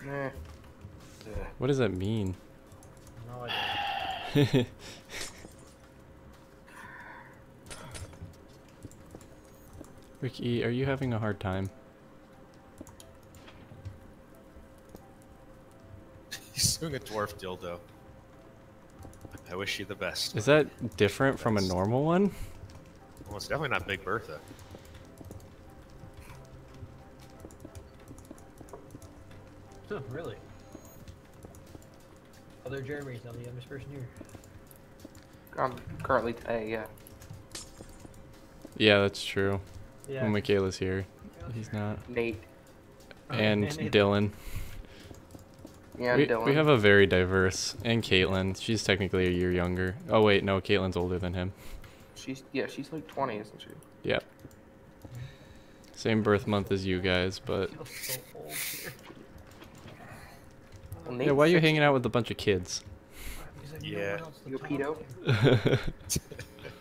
Eh. What does that mean? No idea. Ricky, are you having a hard time? He's doing a dwarf dildo. I wish you the best. Is that different from a normal one? Well, it's definitely not Big Bertha. Oh, really? Other Jeremy's, I'm the youngest person here. Currently today, yeah. Yeah, that's true. Yeah. When Michaela's here, he's not. Nate. And Nathan. Dylan. Yeah, We Dylan. have a very diverse, and Caitlin. She's technically a year younger. Oh wait, no, Caitlin's older than him. She's like 20, isn't she? Yep. Same birth month as you guys, but I feel so old here. Well, yeah, Nate's why are you 60. hanging out with a bunch of kids? Because I have Yeah. no one else to You a talk pedo? to.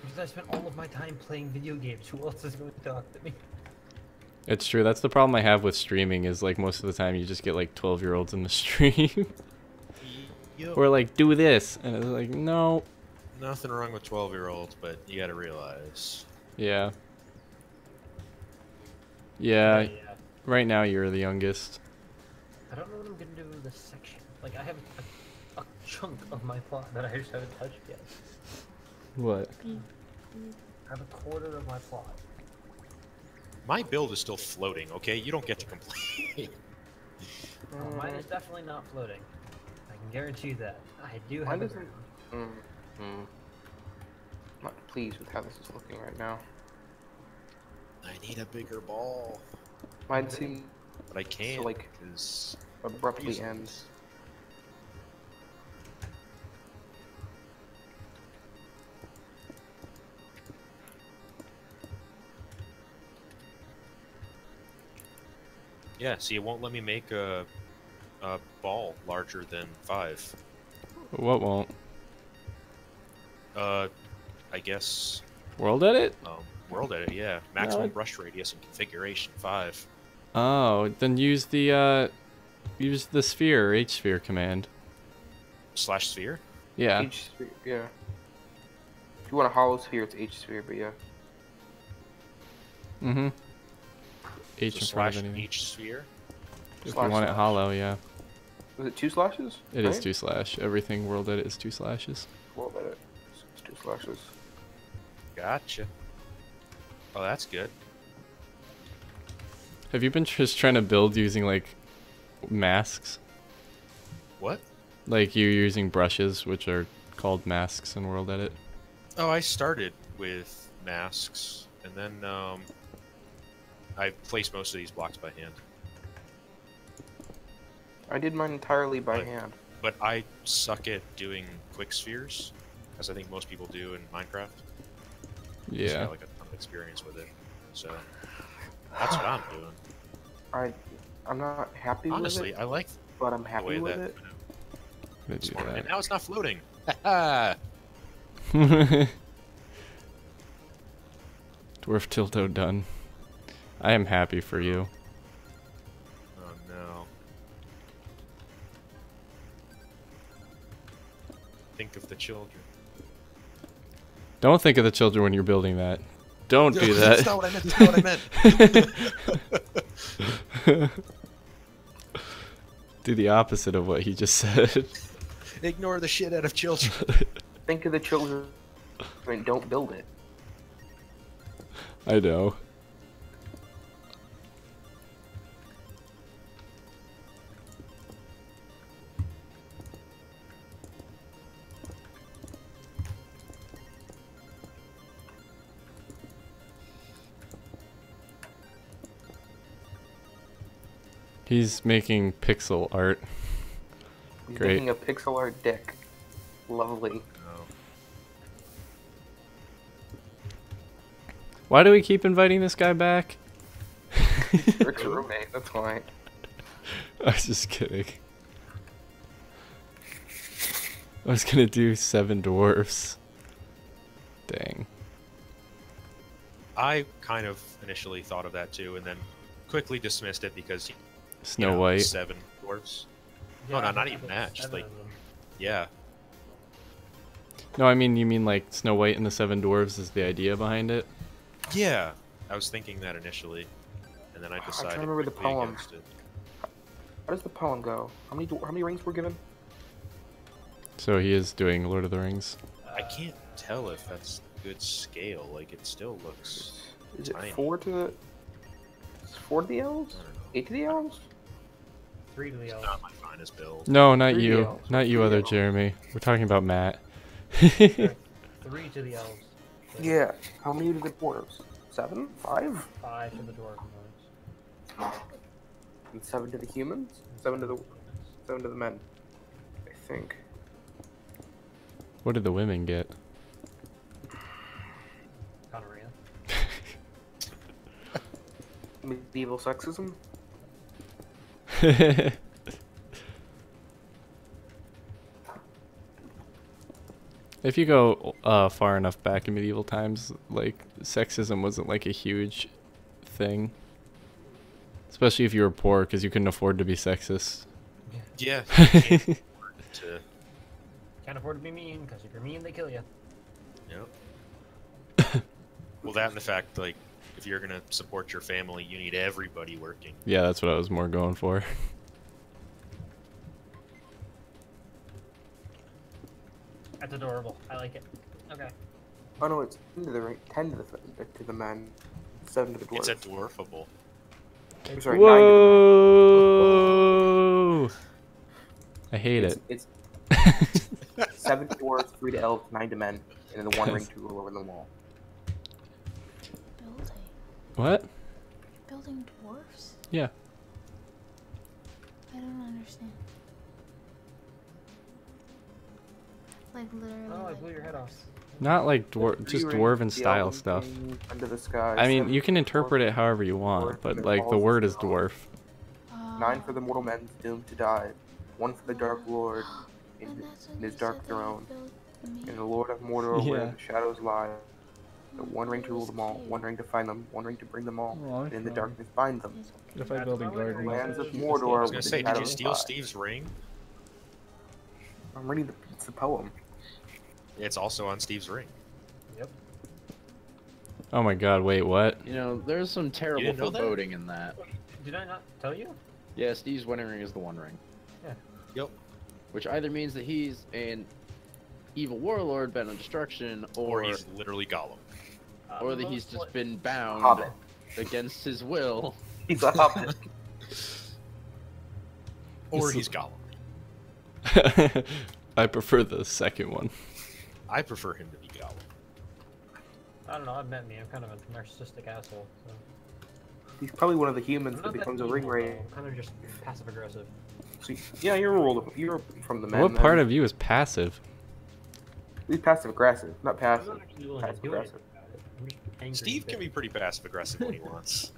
Because I spent all of my time playing video games. Who else is going to talk to me? It's true. That's the problem I have with streaming. Is like most of the time you just get like 12-year-olds in the stream. Yup. Or like do this, and it's like no. Nothing wrong with 12-year-olds, but you gotta realize. Yeah. Yeah. Yeah. Right now you're the youngest. I don't know what I'm going to do in this section. Like, I have a chunk of my plot that I just haven't touched yet. What? I have a quarter of my plot. My build is still floating, okay? You don't get to complain. Oh, mine is definitely not floating. I can guarantee that. I do Why have a doesn't... I'm not pleased with how this is looking right now. I need a bigger ball. Mine seems But I can't, like, because... abruptly ends. Yeah, see, it won't let me make a ball larger than 5. What won't? I guess, World edit? world edit, yeah. Maximum No. brush radius and configuration 5. Oh, then use the sphere or H sphere command. / sphere? Yeah. H sphere, yeah. If you want a hollow sphere, it's H sphere, but yeah. Mm-hmm. H So in front / of anything. H sphere? If Slash you want it slash. hollow, yeah. Was it 2 slashes? It is Right? 2 slash. Everything world edit is 2 slashes. Well, then it's 2 slashes. Gotcha. Oh, that's good. Have you been just trying to build using like masks? What? Like you're using brushes, which are called masks in world edit? Oh, I started with masks, and then I placed most of these blocks by hand. I did mine entirely by Right. hand. But I suck at doing quick spheres, as I think most people do in Minecraft. Just Yeah. got like a ton of experience with it, so that's what I'm doing. I'm not happy Honestly, with I like it, but I'm the happy way with that. it. Gonna do And that. now it's not floating. Haha. Dwarf Tilto done. I am happy for you. Oh no. Think of the children. Don't think of the children when you're building that. Don't do That's that. not what I meant. That's not what I meant. Do the opposite of what he just said. Ignore the shit out of children. Think of the children and don't build it. I know. He's making pixel art. He's Great. making a pixel art deck. Lovely. No. Why do we keep inviting this guy back? Rick's roommate, that's why. I was just kidding. I was gonna do 7 dwarfs. Dang. I kind of initially thought of that too, and then quickly dismissed it because Snow White. 7 dwarves. No, Yeah, not even matched. 7 Like, of them. yeah. No, I mean, you mean like Snow White and the Seven Dwarves is the idea behind it? Yeah. I was thinking that initially, and then I trying to decided remember the quickly poem. against it. How does the poem go? How many rings were given? So he is doing Lord of the Rings. I can't tell if that's good scale. Like, it still looks. Is it Tiny. 4 to the? Is 4 to the elves? I don't know. 8 to the elves? 3 to the It's elves. not my finest build. No, not Three you. elves. Not you, Three other elves. Jeremy. We're talking about Matt. 3 to the elves. So Yeah. How many to the dwarves? 7? 5? 5 to the dwarf lords. And 7 to the humans? 7 to the men. I think. What did the women get? Gonorrhea. Medieval sexism? If you go far enough back in medieval times, like, sexism wasn't like a huge thing. Especially if you were poor, because you couldn't afford to be sexist. Yeah. You can't afford to. Can't afford to be mean, because if you're mean, they kill you. Yep. Well, that and the fact, like, if you're gonna support your family, you need everybody working. Yeah, that's what I was more going for. That's adorable. I like it. Okay. Oh no, it's 10 to the ring, 10 to the men, 7 to the dwarves. It's a dwarfable. I'm sorry, 9 to Whoa! I hate the men. it. It's 7 to dwarves, 3 to elves, 9 to men, and then the 1 ring to rule over them all. Building. What? Building dwarfs? Yeah. I don't understand. Like literally. Oh, I like, blew your head off. Not like just 3 dwarven rings, the style elven stuff. king, Under the sky. I mean, 7 you to can the interpret dwarf, it however you dwarf, want, but and like the all word the is dwarf. 9 for the mortal men doomed to die. 1 for the Dark Lord in and that's when his you dark said that throne. you built me. And the Lord of Mordor where Yeah. the shadows lie. The Oh, 1 ring to it rule was them all, cute. 1 ring to find them, 1 ring to bring them all, Oh, and in the okay. darkness bind them. It's If cute. I build a That's garden, my Lands of Keep Mordor I was with gonna the say, did you shadows steal lie. Steve's ring? I'm reading it's the poem. It's also on Steve's ring. Yep. Oh my god, wait, what? You know, there's some terrible didn't know that? foreboding in that. Did I not tell you? Yeah, Steve's wedding ring is the One Ring. Yeah. Yep. Which either means that he's an evil warlord bent on destruction, Or or he's literally Gollum. that he's Most just li- been bound Hobbit. against his will. He's a hobbit. Or This he's is- Gollum. I prefer the second one. I prefer him to be Gollum. I don't know. I've met me. I'm kind of a narcissistic asshole. So. He's probably one of the I'm humans not that that becomes a evil, ring though. wraith. I'm kind of just passive aggressive. So, yeah, you're from the men. What part of you is passive? He's passive aggressive, not I'm passive. not actually willing to Passive do aggressive. anything about it. I'm just angry. Steve and can be bitter. pretty passive aggressive when he wants.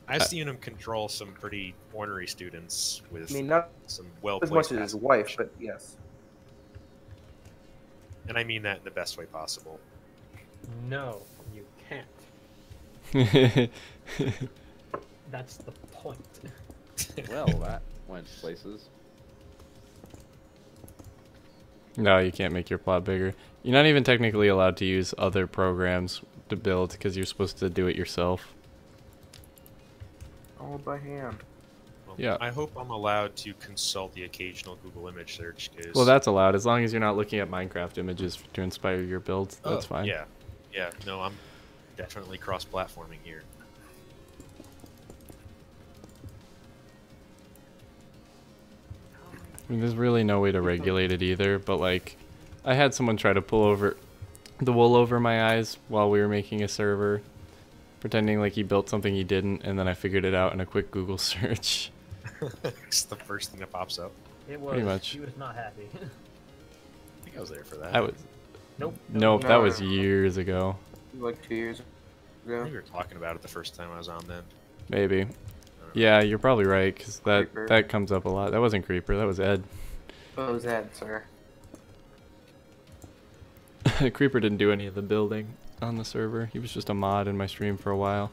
I've seen him control some pretty ornery students with I mean, not some well as much placed as his passive wife, aggression. but yes. And I mean that in the best way possible. No, you can't. That's the point. Well, that went places. No, you can't make your plot bigger. You're not even technically allowed to use other programs to build because you're supposed to do it yourself. All by hand. Well, Yeah. I hope I'm allowed to consult the occasional Google image search. 'Cause- Well, that's allowed as long as you're not looking at Minecraft images to inspire your builds. Oh, That's fine. Yeah, yeah. No, I'm definitely cross-platforming here. I mean, there's really no way to regulate it either, but like, I had someone try to pull over the wool over my eyes while we were making a server, pretending like he built something he didn't, and then I figured it out in a quick Google search. It's the first thing that pops up. It was. Pretty much. He was not happy. I think I was there for that. I was Nope. nope, that No. was years ago, Like 2 years I ago. think we were talking about it the first time I was on then. maybe. Yeah, you're probably right, because Creeper. that comes up a lot. That wasn't Creeper, that was Ed. What was that, sir? Creeper didn't do any of the building on the server. He was just a mod in my stream for a while,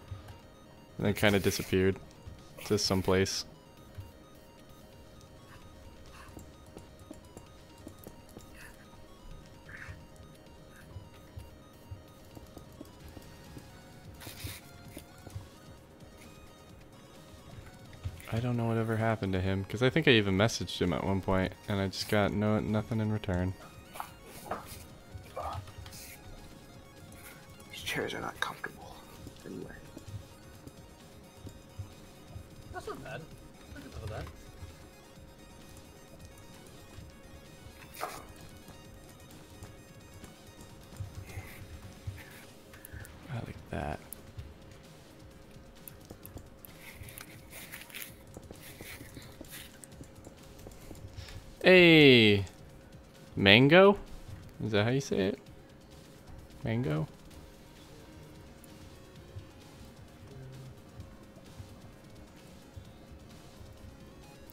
and then kind of disappeared to someplace. I don't know whatever happened to him, because I think I even messaged him at one point, and I just got nothing in return. These chairs are not comfortable. Anyway. That's not bad. I can live with that. I like that. Hey, mango? Is that how you say it? Mango?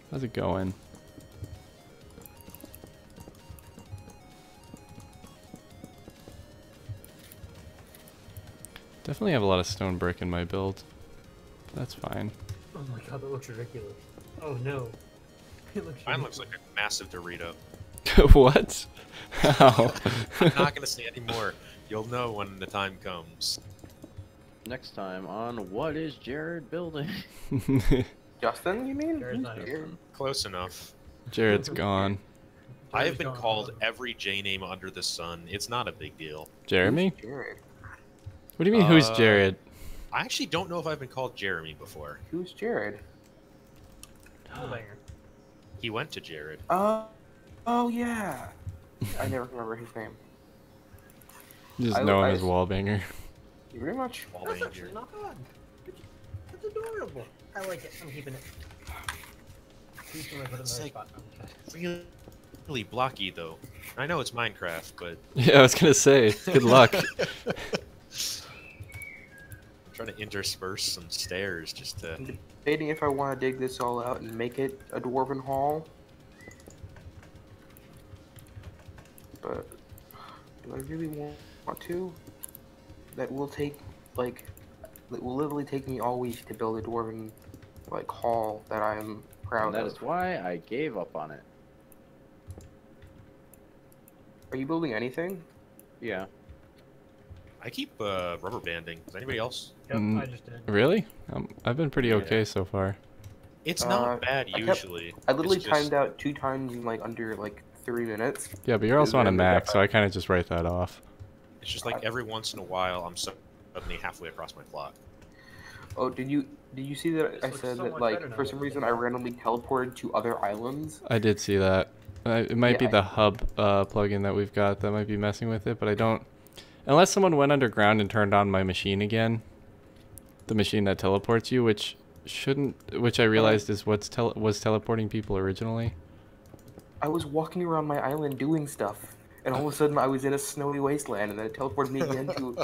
How's it going? Definitely have a lot of stone brick in my build. That's fine. Oh my god, that looks ridiculous. Oh no. It looks Mine looks like a massive Dorito. What? How? I'm not gonna say anymore. You'll know when the time comes. Next time on What is Jared Building? Justin, you mean? Jared's not here. Close enough. Jared's gone. I have been called every J name under the sun. It's not a big deal. Jeremy? Jared. What do you mean, who's Jared? I actually don't know if I've been called Jeremy before. Who's Jared? Banger. He went to Jared. Oh yeah. I never remember his name. You just I- know him I- as Wallbanger. Pretty much. That's actually not bad. That's adorable. I like it. I'm keeping it. Please don't put it in the It's right like- spot. Okay. Really blocky though. I know it's Minecraft, but Yeah, I was gonna say, good luck. I'm trying to intersperse some stairs just to. I'm debating if I want to dig this all out and make it a dwarven hall. But do I really want to? That will take like it will literally take me all week to build a dwarven like hall that I'm proud And that of. is why I gave up on it. Are you building anything? Yeah. I keep rubber banding. Does anybody else? Yep, Mm. I just did. Really? I've been pretty okay so far. It's not bad I kept- usually. I literally It's just- timed out 2 times in like under like 3 minutes. Yeah, but you're also on a Isn't it Mac, that so I kind of just write that off. It's just like every once in a while I'm suddenly halfway across my plot. Oh, did you see that This I looks said so that much like better now for that some I reason think I about it. randomly teleported to other islands? I did see that. It might be Yeah, the hub plugin that we've got that might be messing with it, but I don't. Unless someone went underground and turned on my machine again, the machine that teleports you, which I realized is was teleporting people originally. I was walking around my island doing stuff, and all of a sudden I was in a snowy wasteland, and then it teleported me again to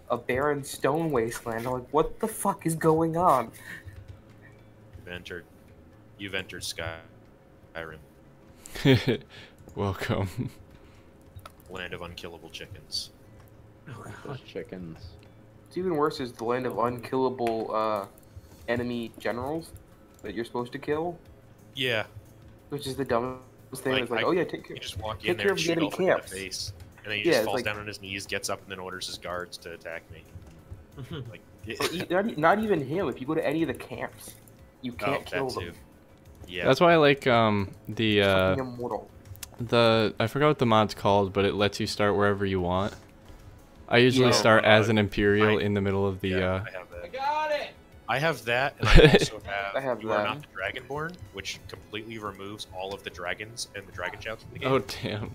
a barren stone wasteland. I'm like, what the fuck is going on? You've entered Skyrim, Welcome. land of unkillable chickens. Those chickens. What's even worse is the land of unkillable enemy generals that you're supposed to kill, Yeah, which is the dumbest thing. It's like, oh yeah, take care. you just walk take in care there of and the shoot enemy all in the camps. face, and then he Yeah, just it's falls like- down on his knees, gets up, and then orders his guards to attack me. Like, Not even him. If you go to any of the camps, you can't kill that them. too. Yeah, That's why I like Fucking the immortal. I forgot what the mod's called, but it lets you start wherever you want. I usually Yeah. start as an Imperial I- in the middle of the yeah, I have I that. got it! I have that, and I also have, I have You Are that. Not the Dragonborn, which completely removes all of the dragons and the dragon shouts from the game. Oh damn.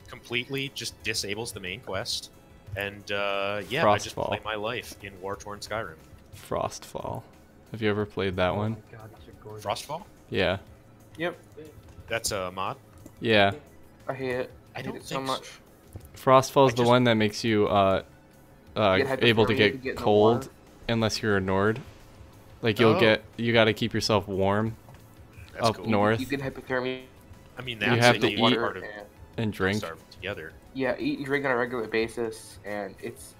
Completely just disables the main quest. And yeah, I just Frostfall. play my life in war-torn Skyrim. Frostfall. Have you ever played that one? Oh my god, these are gorgeous. Frostfall? Yeah. Yep, That's a mod? Yeah. I hate it. I I hate don't it so think much. Frostfall's I the just- one that makes you able to hypothermia get to get in the cold water. unless you're a Nord. Like Oh. you got to keep yourself warm That's up cool. north You get hypothermia I mean, You that's have a to huge eat part of and and drink. starve together. yeah, eat and drink on a regular basis, and it's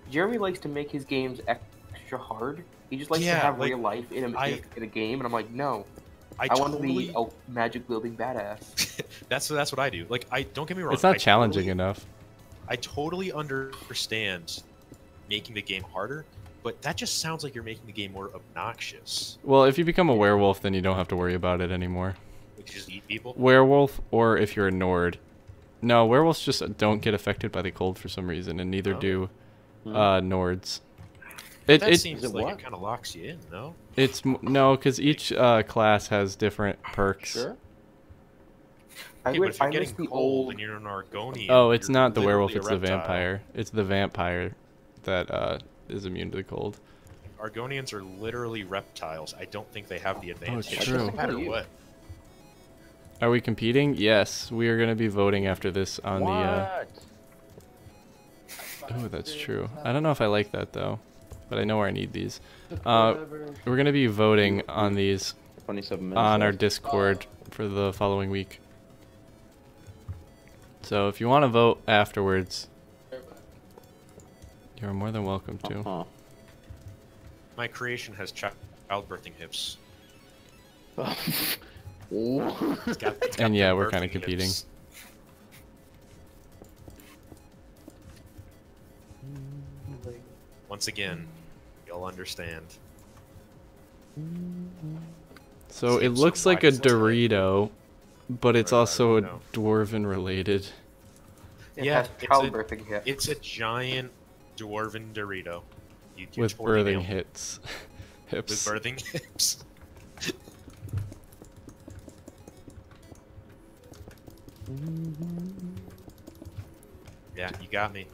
Jeremy likes to make his games extra hard. He just likes to Yeah, have like, real life in a game, and I'm like, no, I want to be a magic wielding badass. That's what I do. Like, I don't get me wrong. It's not I challenging totally- enough. I totally understand making the game harder, but that just sounds like you're making the game more obnoxious. Well, if you become a werewolf, then you don't have to worry about it anymore. Like, you just eat people? Werewolf, or if you're a Nord. No, werewolves just don't get affected by the cold for some reason, and neither Oh. do Hmm. Nords. That It seems Is it like what? it kind of locks you in, no? no, because each class has different perks. Sure. Okay, but if you're I miss getting the cold old. and you're an Argonian, Oh, it's you're not the literally werewolf, a it's the reptile. vampire. It's the vampire that is immune to the cold. Argonians are literally reptiles. I don't think they have the advantage. it's true. No matter You. what. Are we competing? Yes, we are going to be voting after this on the... What? Oh, that's true. I don't know if I like that, though. But I know where I need these. We're going to be voting on these 27 minutes. on our left. Discord for the following week. So if you want to vote afterwards, you're more than welcome to. Uh-huh. My creation has childbirthing hips. It's got And yeah, the we're kinda birthing competing. hips. Once again, you'll understand. So it Seems looks so like a wide, isn't it? Dorito, but it's Right, I also a don't know. dwarven related. It Yeah, has it's a- childbirthing hit. It's a giant dwarven Dorito. You With totally birthing nailed it. hits. With Hips. birthing hips. Yeah, you got me.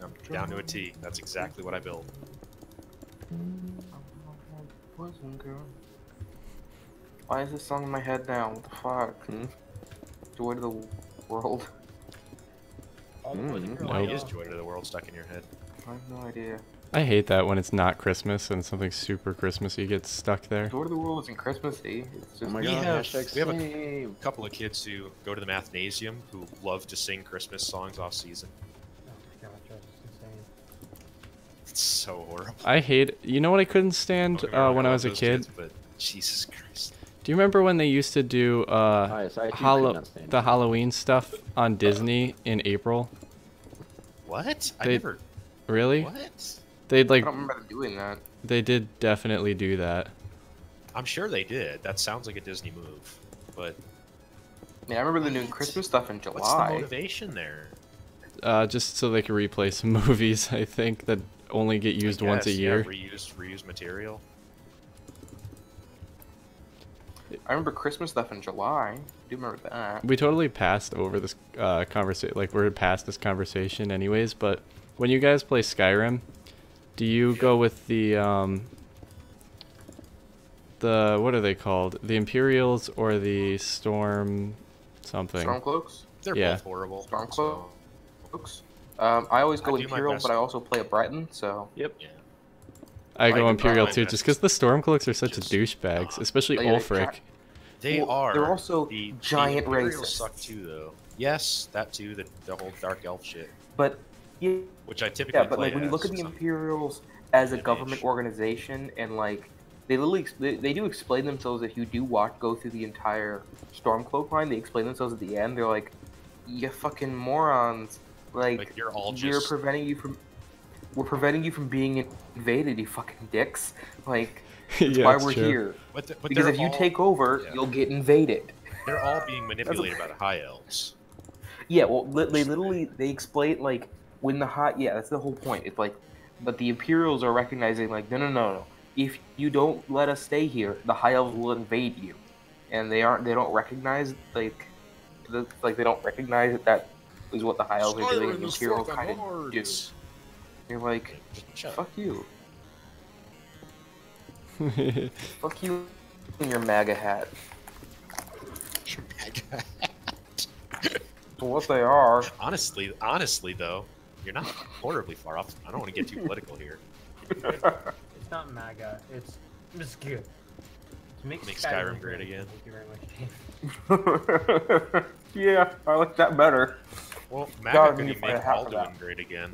I'm down to a T. That's exactly what I built. Why is this song in my head now? What the fuck? Joy to the world. All the boys and Mm, girls Why Nope. is know. Joy to the World stuck in your head? I have no idea. I hate that when it's not Christmas and something super Christmassy gets stuck there. Joy to the world isn't Christmassy. It's just Oh my We god, have- hashtag we have a- save. A couple of kids who go to the mathnasium who love to sing Christmas songs off season. Oh my god, Josh, it's insane. It's so horrible. I hate. You know what I couldn't stand Don't get me wrong, when I love was a those kid? kids, but Jesus Christ. Do you remember when they used to do Yes, I too could not stand the it. Halloween stuff on Disney in April? What? I They- never. Really? What? They'd I like don't remember them doing that. they did definitely do that. I'm sure they did. That sounds like a Disney move. But I mean, I remember them doing What? Christmas stuff in what's the July. motivation there? Just so they could replay some movies, I think, that only get used I once a guess, year. Yeah, reuse material. I remember Christmas stuff in July. I do remember that. We totally passed over this conversation. Like we're past this conversation, anyways. But when you guys play Skyrim, do you go with the what are they called? The Imperials or the Storm something? Stormcloaks? They're Yeah. both horrible. Stormcloaks? so, I always go I do my Imperial, best. but I also play a Breton, so. Yep. yeah. I I go do Imperial my too, best. just because the Stormcloaks are such Just- douchebags, especially They are Ulfric. They Well, are. they're also the giant Imperials racists. suck too, though. Yes, that too. The whole dark elf shit, But, yeah, which I typically yeah, but play like when you look as, at the 'cause I'm- Imperials as a Image. government organization, and like they literally they do explain themselves. If you do go through the entire Stormcloak line, they explain themselves at the end. They're like, "You fucking morons! Like you're all we're just preventing you from being invaded, you fucking dicks! Like that's Yeah, why it's we're true. here. but Because they're if you all- take over, yeah. you'll get invaded." they're all being manipulated by the high elves. Yeah, well, they literally they explain like when the hot. Yeah, that's the whole point. It's like, but the Imperials are recognizing like, no. If you don't let us stay here, the High Elves will invade you, and they don't recognize they don't recognize that is what the High Elves are doing. And the Imperials kind of do. You're like, Shut up. fuck you, fuck you, and your MAGA hat. For what they are. honestly, though, you're not horribly far off. I don't want to get too political here. It's not MAGA. It's good. To make Skyrim great again. Thank you very much, Dave. Yeah, I like that better. Well, God, MAGA we could need you to find make a hat for that. Alduin great again.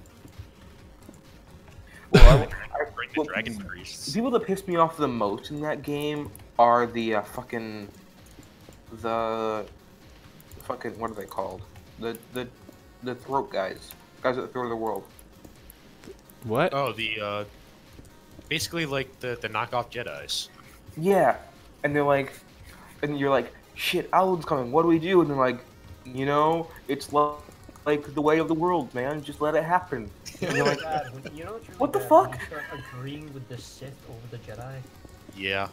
Well, Bring the well, dragon priests. The people that piss me off the most in that game are the fucking what are they called? The throat guys at the throat of the world. What? Oh, the Basically, like the knockoff Jedi's. Yeah, and they're like, and you're like, shit, Alan's coming. What do we do? And they're like, it's like the way of the world, man. Just let it happen. And you're like, You know what's really What the bad? fuck? When you start agreeing with the Sith over the Jedi. Yeah.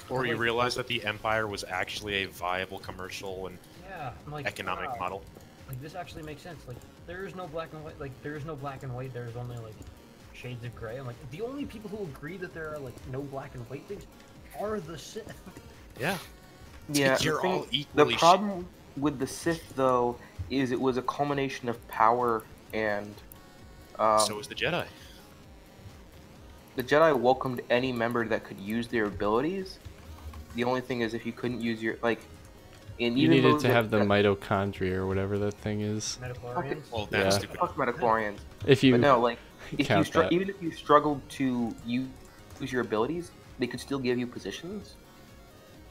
Or you Like- realize that the Empire was actually a viable commercial and Yeah, I'm like, economic wow. model. Like this actually makes sense. Like there is no black and white. Like there is no black and white. There's only like shades of gray. I'm like the only people who agree that there are like no black and white things are the Sith. Yeah. yeah. You're the thing- all equally The problem with the Sith, though, is it was a culmination of power and. So is the Jedi. The Jedi welcomed any member that could use their abilities. The only thing is, if you couldn't use your You even needed those to have the that- mitochondria or whatever that thing is. Metachlorians. Well, Yeah. that's stupid. Fuck midichlorians. If you But no, like if you count that. even if you struggled to use your abilities, they could still give you positions.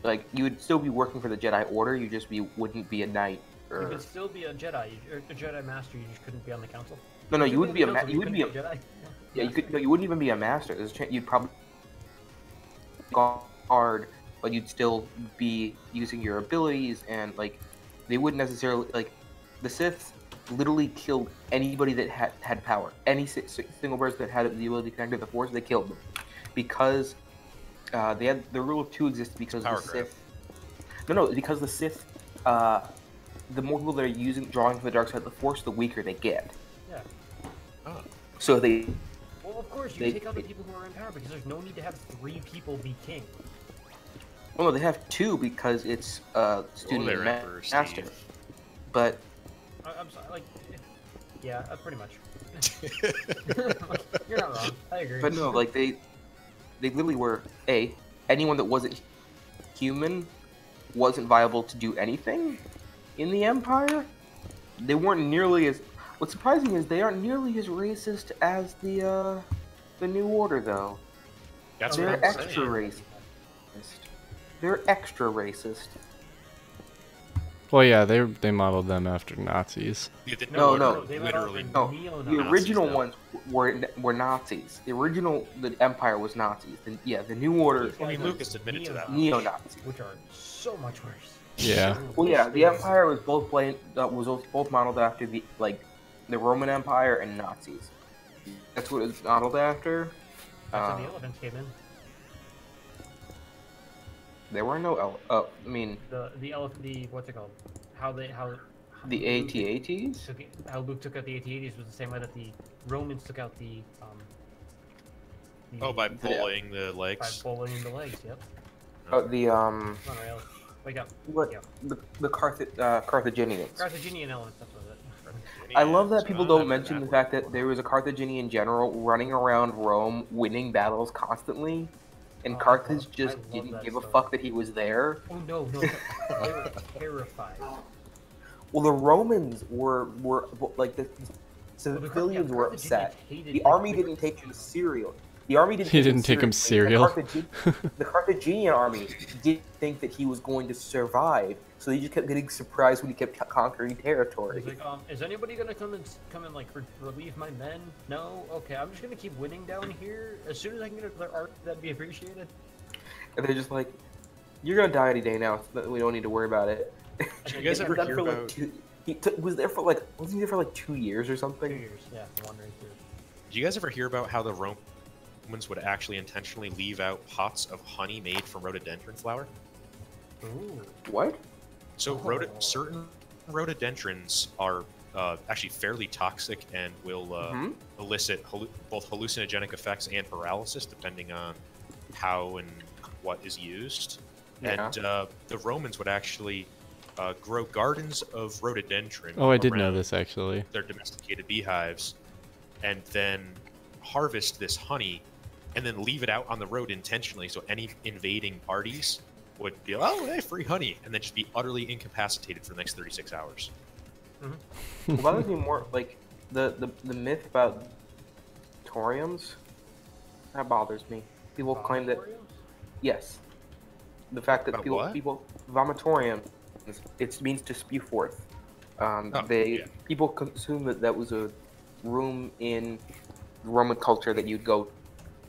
Like you would still be working for the Jedi Order. You just wouldn't be a knight. You Or could still be a Jedi, or a Jedi Master. You just couldn't be on the council. no, you could wouldn't be a on the council, you wouldn't be a Jedi. yeah, you could no, you wouldn't even be a master. There's a chance you'd probably guard, but you'd still be using your abilities, and like they wouldn't necessarily like the Sith literally killed anybody that had power. Any single person that had the ability to connect to the Force, they killed them because they had the rule of two existed because Power the grab. Sith. No, because the Sith. The more people that are drawing from the dark side of the Force, the weaker they get. Yeah. Oh. So they Well, of course, you They- take out the people who are in power because there's no need to have 3 people be king. Well, no, they have two because it's student there, and Emperor master. Steve. But I'm sorry, like, yeah, pretty much. You're not wrong. I agree. no, like they literally were anyone that wasn't human wasn't viable to do anything in the Empire. They weren't nearly as. What's surprising is they aren't nearly as racist as the New Order, though. That's They're what I'm extra saying. racist. They're extra racist. Well, yeah, they modeled them after Nazis. Yeah, the No, New no. Order They were literally. all No, neo-Nazis. the original now. ones were Nazis. The Empire was Nazis. The New Order These I mean, guys are Lucas admitted to that. neo-Nazis, neo-Nazis. which are so much worse. Yeah. Well, yeah, the Empire was both both modeled after the Roman Empire and Nazis. That's what it was modeled after. That's how the elephants came in. There were no I mean The elephant, what's it called? How the Luke AT-ATs. how Luke took out the AT-ATs was the same way that the Romans took out the Oh, by bullying the by legs. pulling the legs. Yep. Oh, the Come on, Ray, wake up. what Yeah. the Carthaginians. Carthaginian elements. That's what it. I love that So people I don't have mention that the fact that there was a Carthaginian general running around Rome, winning battles constantly, and Oh, Carthage I just love didn't that give a story. fuck that he was there. Oh no, they were terrified. Well, the Romans were like the civilians were Carthaginians upset. hated The army they didn't take him serious. The army didn't. He take him didn't take him seriously. The Carthaginian army didn't think that he was going to survive, so they just kept getting surprised when he kept conquering territory. He's like, is anybody gonna come and like relieve my men? No. Okay, I'm just gonna keep winning down here. As soon as I can get another arc, that'd be appreciated. And they're just like, "You're gonna die any day now. So we don't need to worry about it." You guys ever Done hear for, like, about? was there for wasn't he there for like 2 years or 2 something? years, yeah, wandering through. Do you guys ever hear about how the Romans would actually intentionally leave out pots of honey made from rhododendron flower? Ooh. What? So Oh. certain rhododendrons are actually fairly toxic and will Mhm. elicit both hallucinogenic effects and paralysis depending on how and what is used. Yeah. And the Romans would actually grow gardens of rhododendron. Oh, I did know around this actually. their domesticated beehives, and then harvest this honey, and then leave it out on the road intentionally, so any invading parties would be, oh, hey, free honey, and then just be utterly incapacitated for the next 36 hours. What bothers me more, like the myth about thoriums. That bothers me. People claim that yes, the fact that About what? people vomitorium, it means to spew forth. Yeah. People consume that was a room in Roman culture that you'd go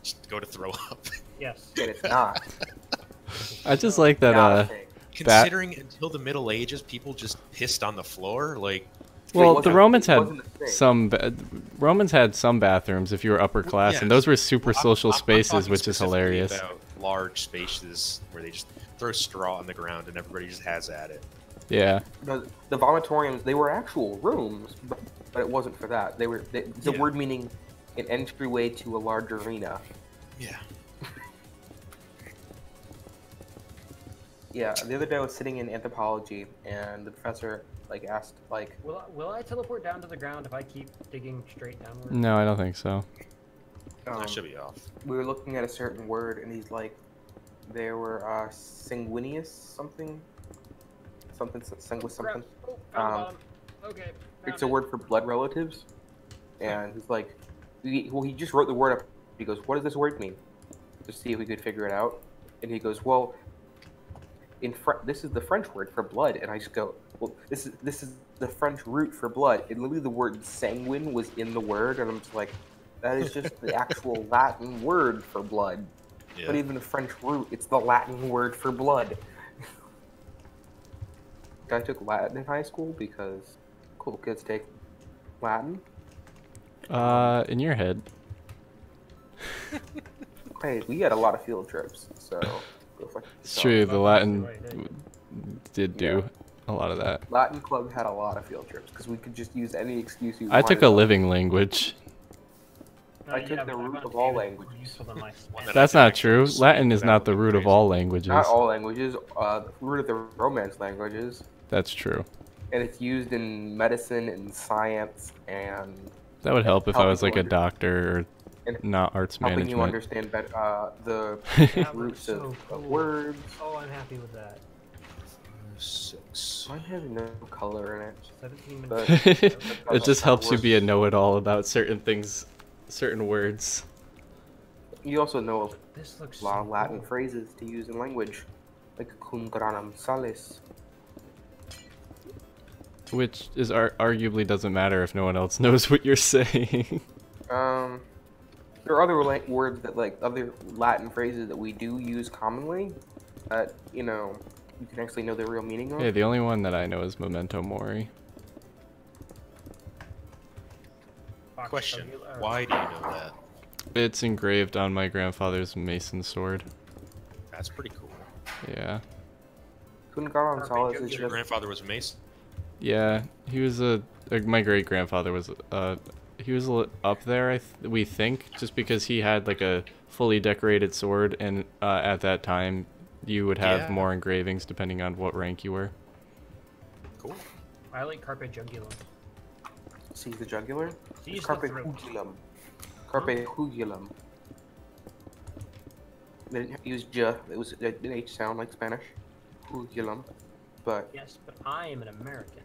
just go to throw up. Yes. And it's not. I just like that. Not a thing. Considering until the Middle Ages, people just pissed on the floor. Like, Well, It the wasn't- Romans it had wasn't a thing. Romans had some bathrooms if you were upper class, and yes. those were super I'm- social I'm spaces, talking which is specifically hilarious. About large spaces where they just throw straw on the ground and everybody just has at it. Yeah. The vomitoriums, they were actual rooms, but it wasn't for that. The Yeah. word meaning an entryway to a large arena. Yeah. Yeah, the other day I was sitting in anthropology, and the professor like asked like, Will I teleport down to the ground if I keep digging straight downward? No, I don't think so. That should be off. we were looking at a certain word, and he's like, there were sanguineous something sanguis something. Crap. Oh, found the Um, bottom. Okay. It's found a it. word for blood relatives, and he's like, he just wrote the word up. He goes, what does this word mean? To see if we could figure it out, and he goes, well, this is the French word for blood, and I just go, well, this is the French root for blood, and literally the word sanguine was in the word, and I'm just like, that is just the actual Latin word for blood. Yeah. But even the French root, it's the Latin word for blood. I took Latin in high school because cool kids take Latin. In your head. Hey, we had a lot of field trips, so go fuck It's yourself. true, the Latin Right, hey. did do a lot of that. Latin club had a lot of field trips because we could just use any excuse you I wanted. took a living language. I took the but root found of all David more languages. useful than my One that That's I not think true. was Latin is that not the would be root of crazy. all languages. Not all languages. The root of the Romance languages, That's true. and it's used in medicine and science and That would help if I Helping was like you a doctor and or not arts helping you management. understand the That roots looks of, so of cool. words. Oh, I'm happy with that. 6. Mine has no color in it. 17 But- minutes. It just helps you be a know-it-all about certain things, certain words. You also know This looks a lot so of Latin cool. phrases to use in language, like cum granum salis. Which is arguably doesn't matter if no one else knows what you're saying. There are other words that like other Latin phrases that we do use commonly that you can actually know the real meaning of. Hey, the only one that I know is memento mori. Fox Question: Jugular- why do you know that? It's engraved on my grandfather's mason sword. That's pretty cool. Yeah. Cum granum Carpe salis is jugular. Your just grandfather was a mason. Yeah, he was my great grandfather was he was up there we think, just because he had like a fully decorated sword, and at that time you would have Yeah. more engravings depending on what rank you were. Cool. I like Carpe Jugulum. seize the jugular. Seize the Carpe throat. jugulum. Carpe jugulum. They didn't use j. It was an H sound like Spanish. Jugulum. But Yes, but I am an American,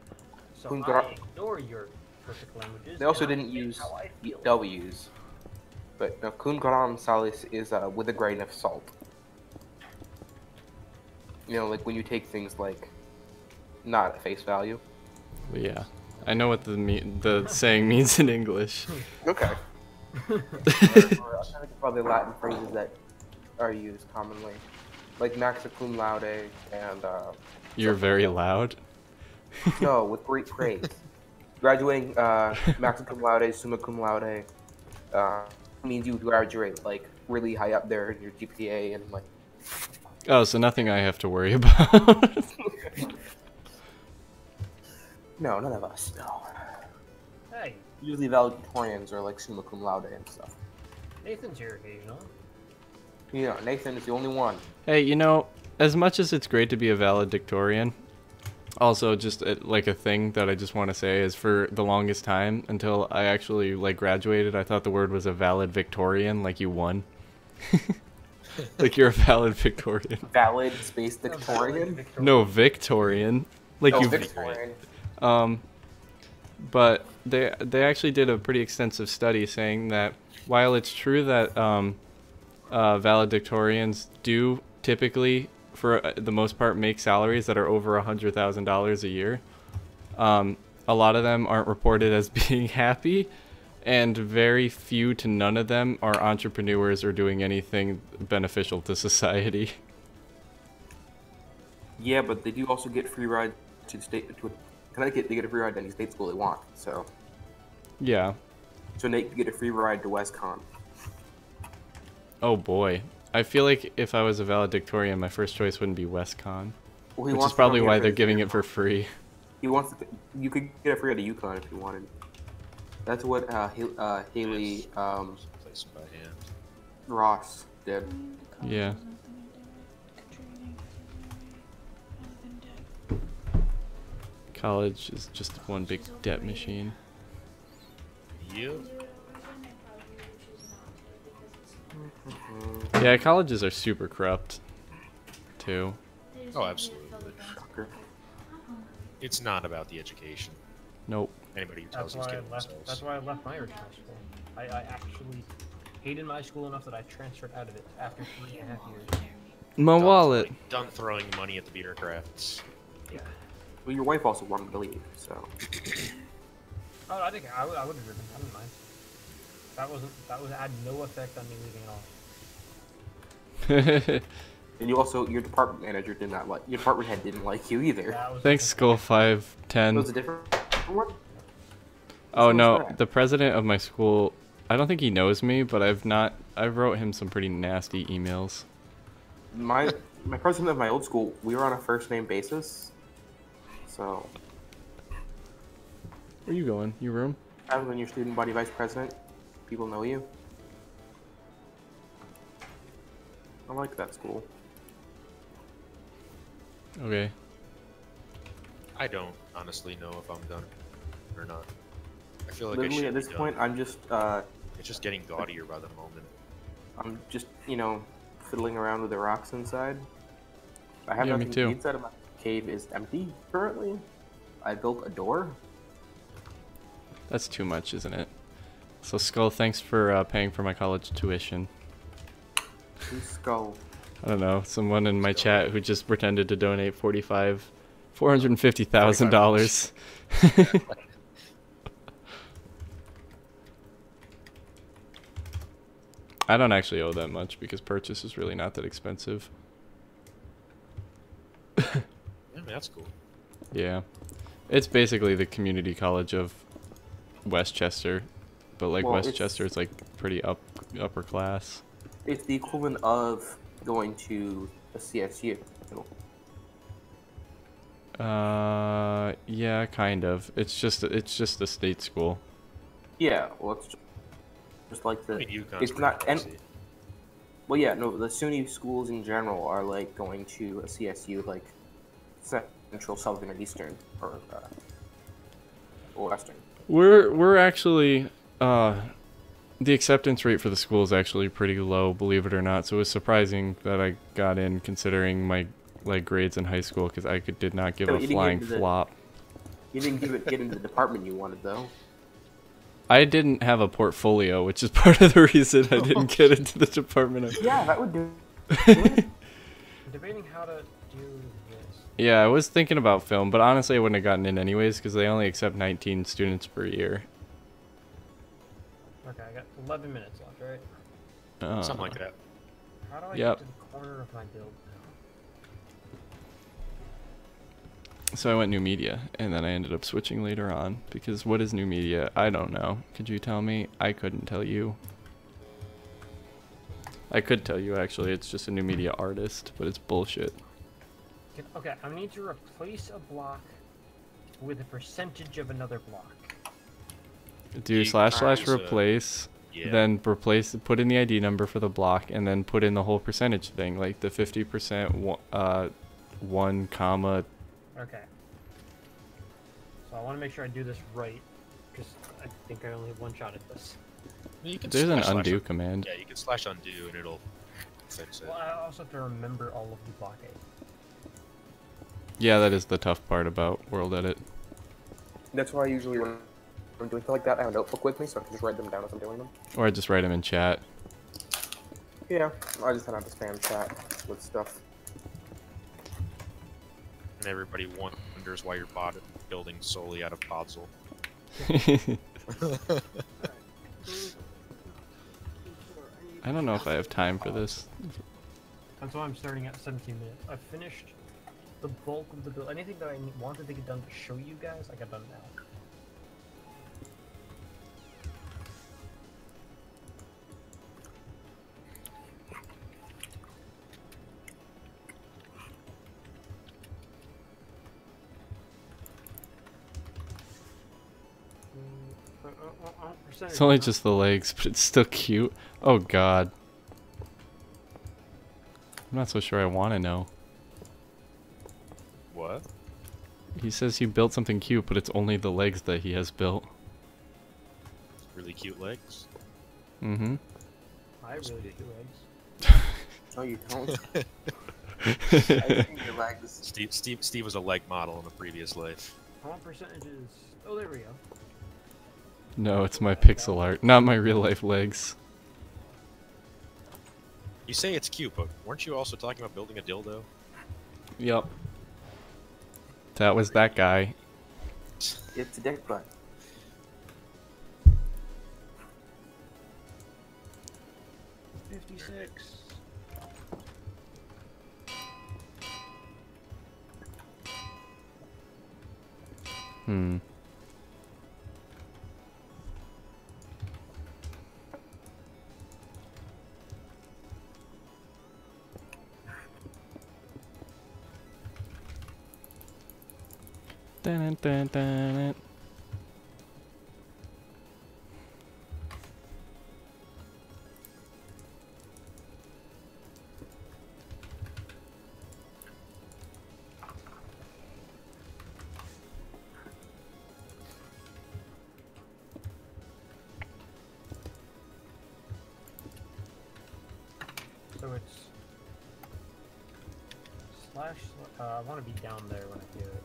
so Cum I gra- ignore your perfect languages. they also and I didn't think use how I feel. W's. But no, cum granum salis is with a grain of salt. Like when you take things like not at face value. But yeah, I know what the saying means in English. Okay. I'm trying to think of other Latin phrases that are used commonly, like maxa cum laude and You're very loud. no, with great praise. Graduating maxa cum laude, summa cum laude means you graduate like really high up there in your GPA and like. Oh, so nothing I have to worry about. No, none of us. No. Hey, Usually valedictorians are like summa cum laude and stuff. Nathan's here occasionally. Nathan is the only one. Hey, as much as it's great to be a valedictorian, also just like a thing that I just want to say is for the longest time until I actually like graduated, I thought the word was a valid Victorian, like you won. Like you're a valid Victorian. Valid space Victorian. No, Victorian. Like Oh, you. Victorian. But they actually did a pretty extensive study saying that while it's true that valedictorians do typically, for the most part, make salaries that are over $100,000 a year, a lot of them aren't reported as being happy and very few to none of them are entrepreneurs or doing anything beneficial to society. Yeah, but they do also get free rides to the state to Connecticut. They get a free ride to any state school they want. So Yeah. Nate can get a free ride to WestCon. Oh boy. I feel like if I was a valedictorian, my first choice wouldn't be WestCon. Well, he Which wants is to probably come why here they're for giving his- it for free. He wants to. You could get a free ride to UConn if you wanted. That's what Haley Place by hand. Ross did. Yeah. College is just one big debt machine. Yep. Yeah, colleges are super corrupt, too. Oh, absolutely. Shocker. It's not about the education. Nope. Anybody who tells That's you why is I kidding left. themselves. That's why I left my original school. I actually hated my school enough that I transferred out of it after 3.5 years. My Done wallet. Done throwing money at the bureaucrats. Yeah. Well, your wife also wanted to leave, so. Oh, I think I would have driven. I didn't mind. That had no effect on me leaving at all. And you also, your department manager did not like, your department head didn't like you either. That was Thanks, School That 510. was a different one? Oh Which no, one's that? the president of my school, I don't think he knows me, but I've wrote him some pretty nasty emails. My president of my old school, we were on a first name basis. So, Where you going? Your room? rather than your student body vice president, people know you. I like that school. Okay. I don't honestly know if I'm done or not. I feel like Literally I should at this be point, done. I'm It's just getting gaudier by the moment. fiddling around with the rocks inside. I have Yeah, me nothing. too. The inside of my cave is empty currently. I built a door. That's too much, isn't it? So Skull, thanks for paying for my college tuition. Who's Skull? I don't know, someone in my chat who just pretended to donate $450,000. I don't actually owe that much because purchase is really not that expensive. Yeah, that's cool. Yeah. It's basically the community college of Westchester, but like Well, Westchester is like pretty upper class. It's the equivalent of going to a CSU. Yeah, kind of. It's just a state school. Yeah, well, it's just like the. I mean, UConn's It's pretty not. And, pricey. well, yeah, no, the SUNY schools in general are like going to a CSU, like Central, Southern, and Eastern, or Western. We're actually the acceptance rate for the school is actually pretty low, believe it or not. So it was surprising that I got in considering my like grades in high school because I did not give Yeah, a but you didn't flying get into the- flop. You didn't get into the department you wanted, though. I didn't have a portfolio, which is part of the reason I didn't get into the department. Yeah, that would do. I'm debating how to do this. Yeah, I was thinking about film, but honestly I wouldn't have gotten in anyways because they only accept 19 students per year. Okay, I got 11 minutes left, right? Something like that. How do I Yep. get to the corner of my build now? So I went new media, and then I ended up switching later on, because what is new media? I don't know. Could you tell me? I couldn't tell you. I could tell you, actually. It's just a new media artist, but it's bullshit. Okay, I need to replace a block with a percentage of another block. Do You / / use a- replace, Yeah. then put in the ID number for the block, and then put in the whole percentage thing, like the 50%, 1 comma. Okay. So I want to make sure I do this right, because I think I only have one shot at this. You can There's an slash undo un- command. Yeah, you can slash undo and it'll fix it. Well, I also have to remember all of the block A. Yeah, that is the tough part about World Edit. That's why I usually, when I'm doing stuff like that, I have a notebook with me, so I can just write them down as I'm doing them. Or I just write them in chat. Yeah, I just have to spam chat with stuff. And everybody wonders why you're building solely out of Podzol. I don't know if I have time for this. That's why I'm starting at 17 minutes. I've finished the bulk of the build. Anything that I wanted to get done to show you guys, I got done now. It's only just the legs, but it's still cute. Oh god. I'm not so sure I want to know. What? He says he built something cute, but it's only the legs that he has built. Really cute legs. Mm-hmm. I really do legs. No, you don't. I think your legs. Steve was a leg model in a previous life. I want percentages. Oh, there we go. No, it's my pixel art, not my real life legs. You say it's cute, but weren't you also talking about building a dildo? Yep. That was that guy. It's a dick butt. Hmm. Dun, dun, dun, dun. So it's slash. I want to be down there when I do it.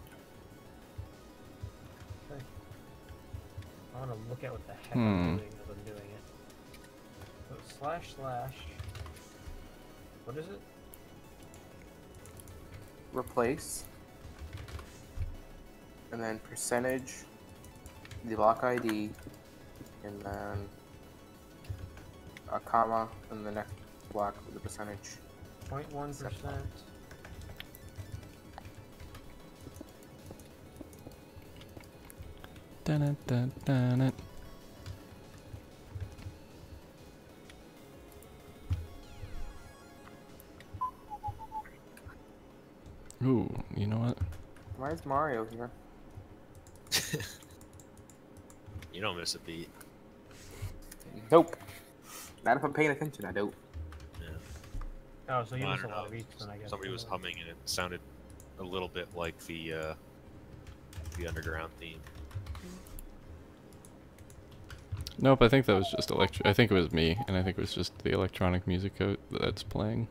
Okay. I want to look at what the heck I'm doing as I'm doing it. So it's slash. What is it? Replace. And then percentage. The block ID. And then a comma. And the next block with the percentage. 0.1%. Dun, dun, dun, dun, dun. Ooh, you know what? Why is Mario here? You don't miss a beat. Nope. Not if I'm paying attention, I don't. Yeah. Oh, so you I miss a don't lot know. of beats then, I guess. Somebody was humming and it sounded a little bit like the underground theme. Nope, I think that was just I think it was me, and I think it was just the electronic music that's playing.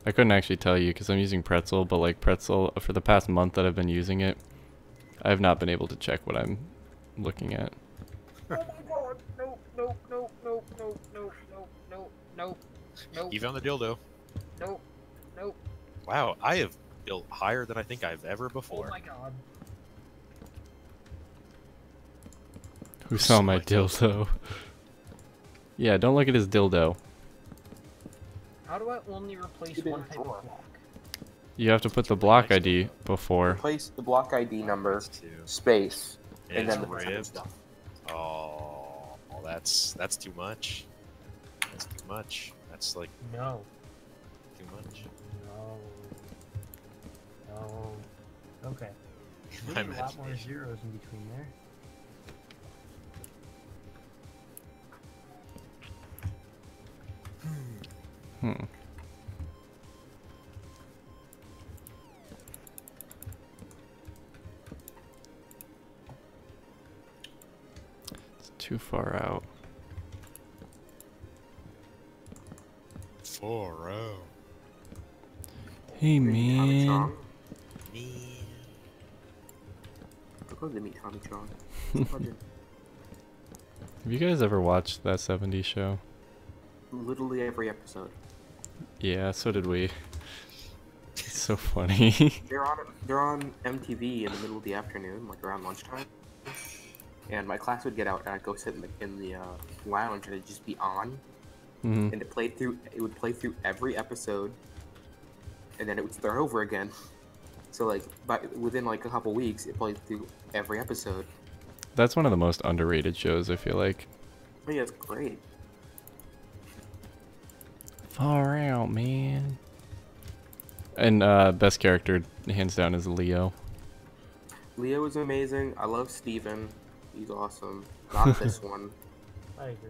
I couldn't actually tell you because I'm using Pretzel, but like Pretzel, for the past month that I've been using it, I have not been able to check what I'm looking at. Oh my god! No. You found the dildo. Nope. Wow, I have built higher than I think I've ever Oh before. my god. Who saw my dildo? Yeah, don't look at his dildo. How do I only replace one type of block? You have to put the block ID before. Replace the block ID number, That's two. space, and And then it's the percentage ribbed. stuff. Oh, that's too much. That's too much. That's like No. too much. No. Okay. My There's a lot more imagination. zeros in between there. Hmm. It's too far out. 4-0. Hey Tommy man. Chong. Man. We're going to meet Tommy Chong. Have you guys ever watched that 70s show? Literally every episode. Yeah, so did we. It's so funny. They're on MTV in the middle of the afternoon, like around lunchtime. and my class would get out, and I'd go sit in the lounge, and it'd just be on, Mhm. and it would play through every episode, and then it would start over again. So like, within like a couple weeks, it played through every episode. That's one of the most underrated shows, I feel like. Oh, yeah, it's great. Far out, man. And best character, hands down, is Leo. Leo is amazing. I love Steven. He's awesome. Not this one. I agree.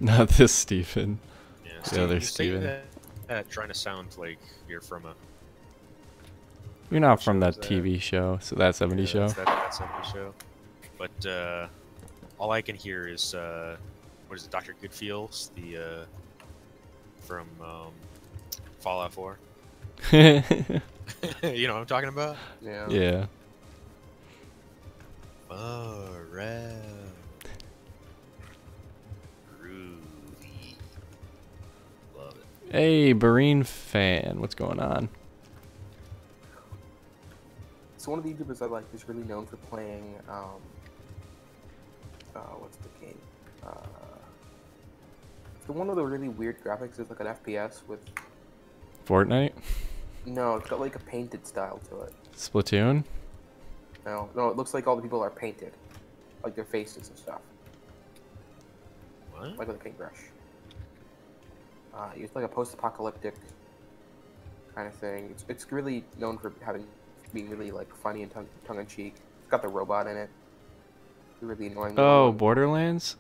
Not this Stephen. Yeah, The other you say Steven. that trying to sound like you're from a You're not from show that is that? TV show, so that 70s show. That 70s show. But all I can hear is what is it, Dr. Goodfeels, the from Fallout 4. Yeah. You know what I'm talking about? Yeah. Far out. Groovy. Love it. Hey, Barine fan, what's going on? So one of the YouTubers I like is really known for playing, what's the game? It's the one with the really weird graphics. It's like an FPS with, Fortnite? no, it's got like a painted style to it. Splatoon? No, it looks like all the people are painted. Like their faces and stuff. What? Like with a paintbrush. It's like a post-apocalyptic kind of thing. It's really known for being really like funny and tongue-in-cheek. It's got the robot in it. The really annoying. Oh, one. Borderlands?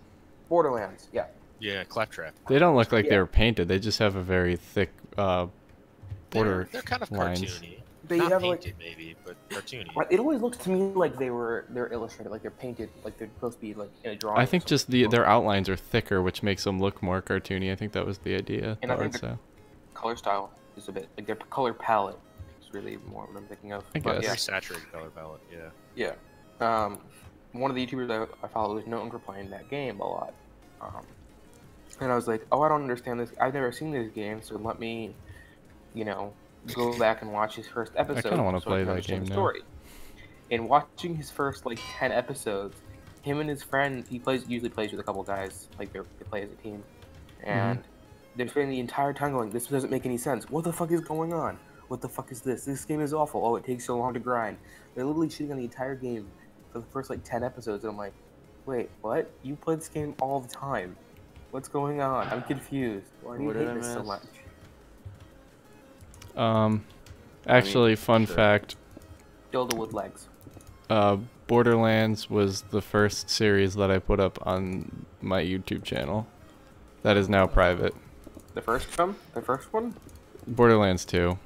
Borderlands, yeah. Yeah, Claptrap. They don't look like they Yeah. were painted. They just have a very thick border They're kind of lines. cartoony. They Not have painted, maybe, but cartoony. It always looks to me like they're illustrated, like they're painted, like they're supposed to be like in a drawing. I or think just something. their outlines are thicker, which makes them look more cartoony. I think that was the idea. And the I think art the style. color style is a bit like their color palette is really more what I'm thinking of. I But guess. Very saturated color palette, yeah. Yeah. One of the YouTubers I follow is known for playing that game a lot. And I was like, oh, I don't understand this. I've never seen this game, so let me, go back and watch his first episode. kinda wanna so play I can that understand game the now. story. And watching his first like 10 episodes, him and his friend, he usually plays with a couple guys, like they play as a team, and they're spending the entire time going, this doesn't make any sense. What the fuck is going on? What the fuck is this? This game is awful. Oh, it takes so long to grind. They're literally shitting on the entire game for the first like 10 episodes, and I'm like, wait, what? You play this game all the time. What's going on? I'm confused. Why do you What did hate I this so miss? much? Actually, fun sure. fact, Dildo with legs. Borderlands was the first series that I put up on my YouTube channel. That is now private. The first one? The first one? Borderlands 2.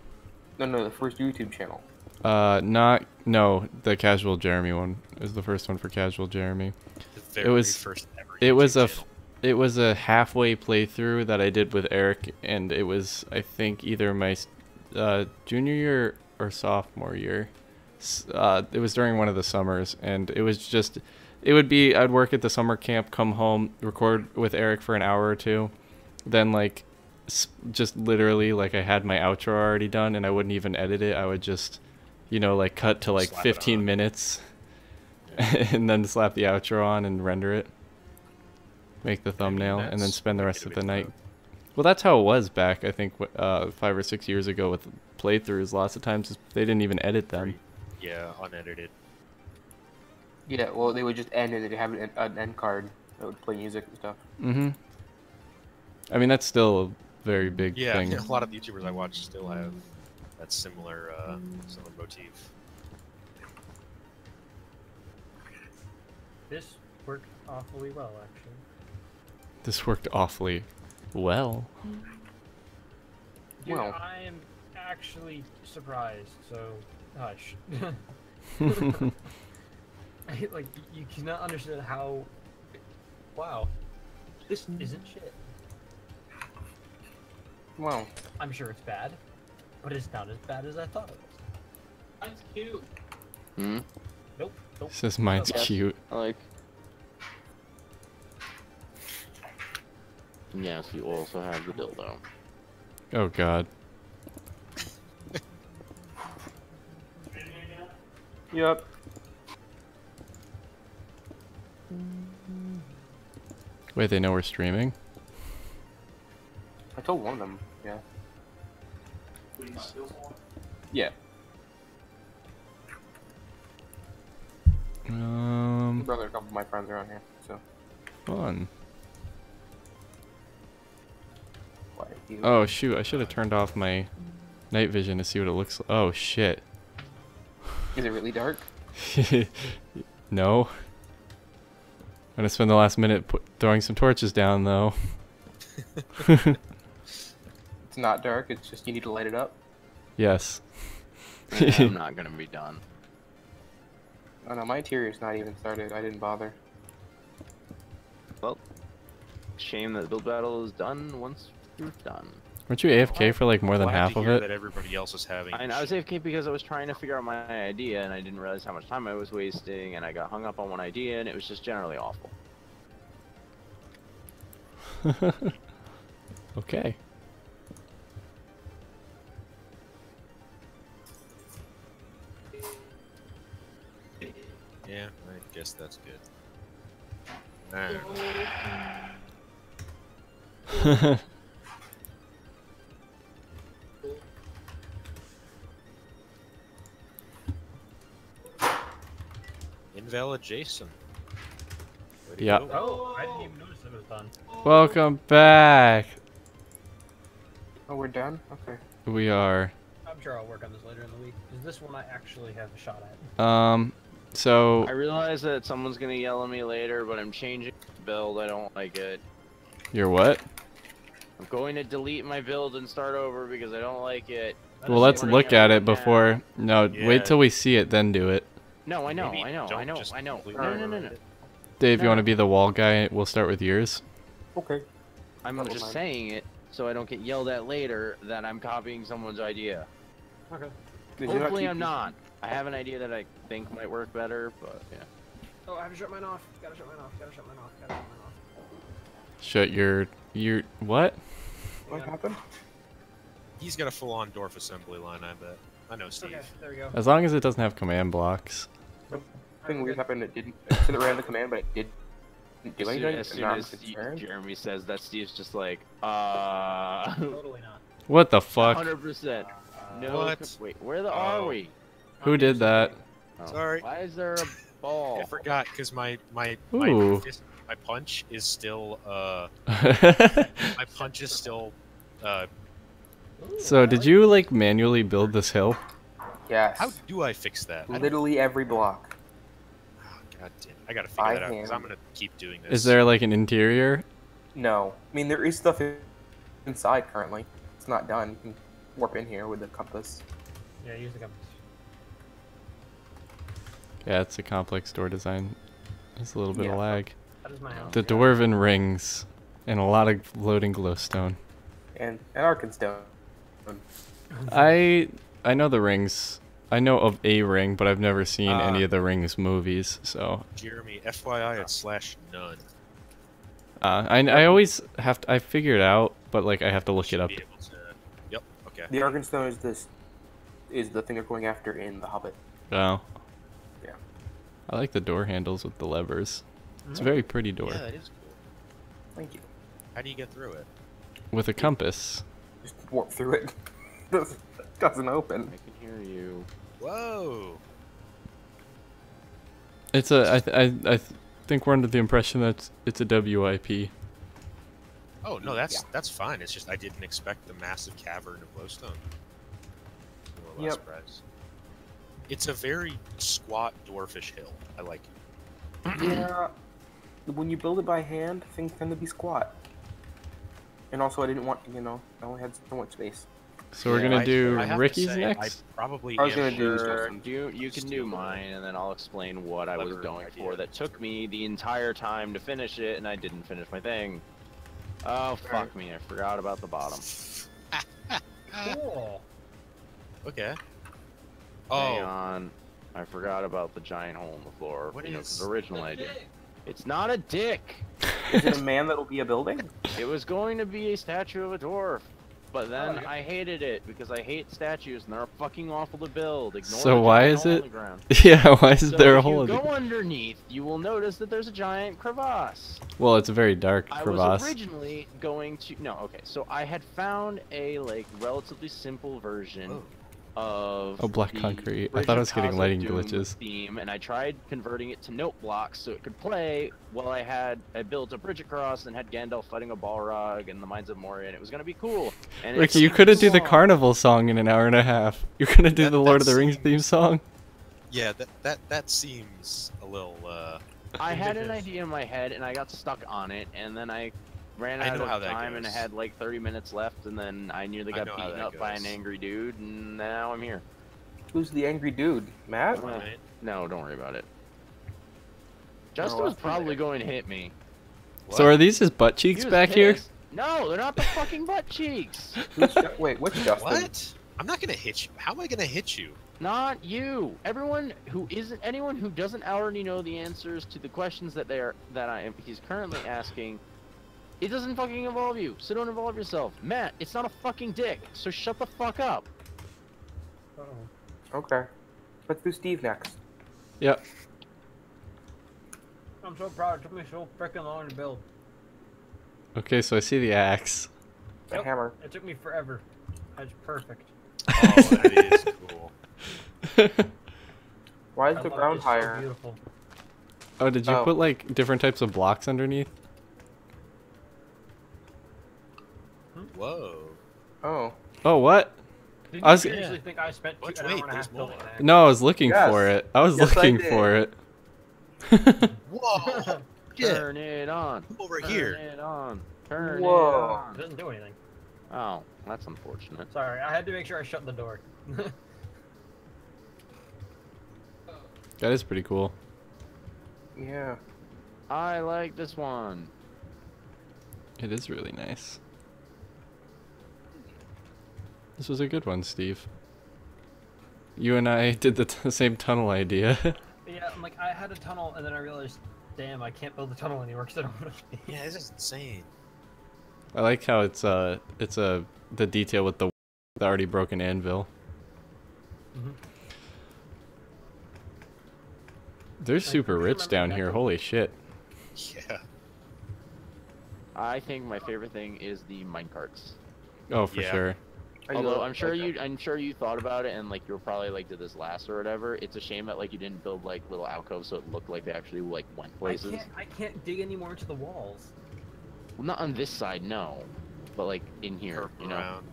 No, the first YouTube channel. No, the Casual Jeremy one is the first one for Casual Jeremy. The very was- first ever It was YouTube a channel. it was a halfway playthrough that I did with Eric, and it was, I think, either my junior year or sophomore year. It was during one of the summers, and it was just, I'd work at the summer camp, come home, record with Eric for an hour or two, then like just literally like I had my outro already done, and I wouldn't even edit it. I would just, like cut to like Slap it 15 on. minutes, and then slap the outro on and render it. Make the thumbnail, and then that's spend the way rest to of do the it, night. though. Well, that's how it was back, I think, 5 or 6 years ago with playthroughs. Lots of times they didn't even edit them. Yeah, unedited. Yeah, well, they would just end and they'd have an end card that would play music and stuff. Mm-hmm. I mean, that's still a very big Yeah, thing. a lot of the YouTubers I watch still have that similar motif. This worked awfully well, actually. This worked awfully well. Dude, Well. I am actually surprised, so hush. Like, you cannot understand how... Wow. This isn't shit. Well, I'm sure it's bad, but it's not as bad as I thought it was. Mine's cute. Nope. Says mine's Okay. cute. Like. Yes, you also have the dildo. Oh god. yep. Wait, they know we're streaming? I told one of them, yeah. Yeah. My brother, a couple of my friends around here, so. Fun. Why, you- Oh shoot, I should have turned off my night vision to see what it looks like. Oh shit. Is it really dark? No. I'm gonna spend the last minute throwing some torches down though. It's not dark, it's just you need to light it up. Yes. I'm not gonna be done. Oh no, my interior's not even started. I didn't bother. Well, shame that the build battle is done once you're done. Weren't you AFK for like more than Glad half to of hear it? that everybody else is having. I was AFK because I was trying to figure out my idea and I didn't realize how much time I was wasting and I got hung up on one idea and it was just generally awful. Okay. Yeah, I guess that's good. Alright. Invalid Jason. Way to Yeah. go. Oh, I didn't even notice it was done. Welcome back. Oh, we're done? Okay. We are. I'm sure I'll work on this later in the week. Because this one I actually have a shot at. So I realize that someone's gonna yell at me later, but I'm changing the build. I don't like it. you're what? I'm going to delete my build and start over because I don't like it. Well, let's Warning look at it everyone now. before. No, Yeah. wait till we see it, then do it. No, I know, Maybe I know, don't I know, just I know. completely No. override it. Dave, you No. want to be the wall guy? We'll start with yours. Okay. I'm Never just mind. saying it so I don't get yelled at later that I'm copying someone's idea. Okay. Did you Hopefully keep- I'm not. I have an idea that I think might work better, but yeah. Oh, I have to shut mine off. Gotta shut mine off. Gotta shut mine off. Gotta shut mine off. Shut your what? What happened? He's got a full-on Dwarf assembly line, I bet. I know Steve. Okay, there we go. As long as it doesn't have command blocks. Something weird happened. It didn't. It said it ran the command, but it didn't do anything. As soon and I'm as concerned. Jeremy says that, Steve's just like, Totally not. What the fuck? 100%. No. What? Wait, where Oh. are we? Who did that? Oh, Sorry. Why is there a ball? I forgot because my Ooh. punch is still my punch is still So did you like manually build this hill? Yes. how do I fix that? I don't- Literally every block. Oh, God damn. I gotta figure By that out because I'm hand. gonna keep doing this. Is there like an interior? No. I mean, there is stuff inside currently. It's not done. You can warp in here with the compass. Yeah, use the compass. Yeah, it's a complex door design. There's a little bit Yeah. of lag. That is my house. The dwarven rings and a lot of floating glowstone. And Arkenstone. I know the rings. I know of a ring, but I've never seen any Ah. of the rings movies. So Jeremy, FYI, it's /none. I always have to. I figure it out, but like I have to look Should it up. be able to- Yep. Okay. The Arkenstone is the thing they're going after in The Hobbit. Oh. Yeah. I like the door handles with the levers. It's a Mhm. very pretty door Yeah, that is cool. Thank you. How do you get through it? with a compass. Just warp through it. Doesn't open. I can hear you. Whoa! It's a. I think we're under the impression that it's a WIP. Oh no, that's fine. It's just I didn't expect the massive cavern of glowstone. More or less Yep. surprised. It's a very squat dwarfish hill. I like it. Yeah. When you build it by hand, things tend to be squat. And also, I didn't want, I only had so much space. So we're Yeah, gonna do I have to Ricky's say, next. I probably I was am gonna do sure- Justin's. You can do mine, and then I'll explain what I was Clever going idea. for. That took me the entire time to finish it, and I didn't finish my thing. Oh fuck me! I forgot about the bottom. Cool. Okay. Hang Oh, on, I forgot about the giant hole in the floor. What you know, is- 'cause originally I did. It's not a dick. Is it a man that'll be a building? It was going to be a statue of a dwarf. but then I hated it because I hate statues and they're fucking awful to build. Ignore So the why giant is hole in it? the ground. Yeah, why is So there a if hole? you in go the... underneath, you will notice that there's a giant crevasse. Well, it's a very dark I crevasse. was originally going to okay, so I had found a like relatively simple version of Black the concrete. I version thought I of was getting Cause of lighting Doom glitches. theme, and I tried converting it to note blocks so it could play while I built a bridge across and had Gandalf fighting a Balrog and the Mines of Moria, and it was gonna be cool. And Ricky, you couldn't do the carnival song in an hour and a half. You're gonna do the Lord of the Rings theme song. Yeah, that seems a little. I had an idea in my head and I got stuck on it, and then I ran I out know how of that time and I goes. had like 30 minutes left, and then I nearly I got know how beaten that up by an goes. angry dude, and now I'm here. Who's the angry dude? Matt? Uh, Right. No, don't worry about it. Justin No, was that's probably going to hit me. So are these his butt He cheeks was back here? pissed. No, they're not the fucking butt cheeks. Wait, what's Justin? What? I'm not gonna hit you. How am I gonna hit you? Not you. Anyone who doesn't already know the answers to the questions that he's currently asking, it doesn't fucking involve you. So don't involve yourself. Matt, it's not a fucking dick. So shut the fuck up. Uh-oh. Okay. Let's do Steve next. Yep. I'm so proud. It took me so freaking long to build. Okay, so I see the axe. A Yep. hammer. It took me forever. That's perfect. Oh, that is cool. Why is I the love it. ground It's so higher? beautiful. Oh, did you Oh. put like different types of blocks underneath? Whoa. Oh. Oh, what? Did I you was- seriously think I spent Wait, an hour and a there's half building more. that? No, I was looking Yes. for it. I was Yes, I looking did. for it. Whoa. Yeah. Turn it on. Come over Turn here. it on. Turn Whoa. it on. It doesn't do anything. Oh, that's unfortunate. Sorry, I had to make sure I shut the door. That is pretty cool. Yeah. I like this one. It is really nice. This was a good one, Steve. You and I did the same tunnel idea. Yeah, I'm like, I had a tunnel, and then I realized, damn, I can't build a tunnel anymore because I don't have enough space. Yeah, this is insane. I like how it's the detail with the already broken anvil. Mhm. They're super pretty rich remember down that here. one. Holy shit. Yeah. I think my favorite thing is the minecarts. Oh, for Yeah. sure. Although I'm sure you thought about it and like you were probably like did this last or whatever. It's a shame that like you didn't build like little alcoves so it looked like they actually like went places. I can't dig any more into the walls. Well, not on this side, no, but like in here, Or you know. around.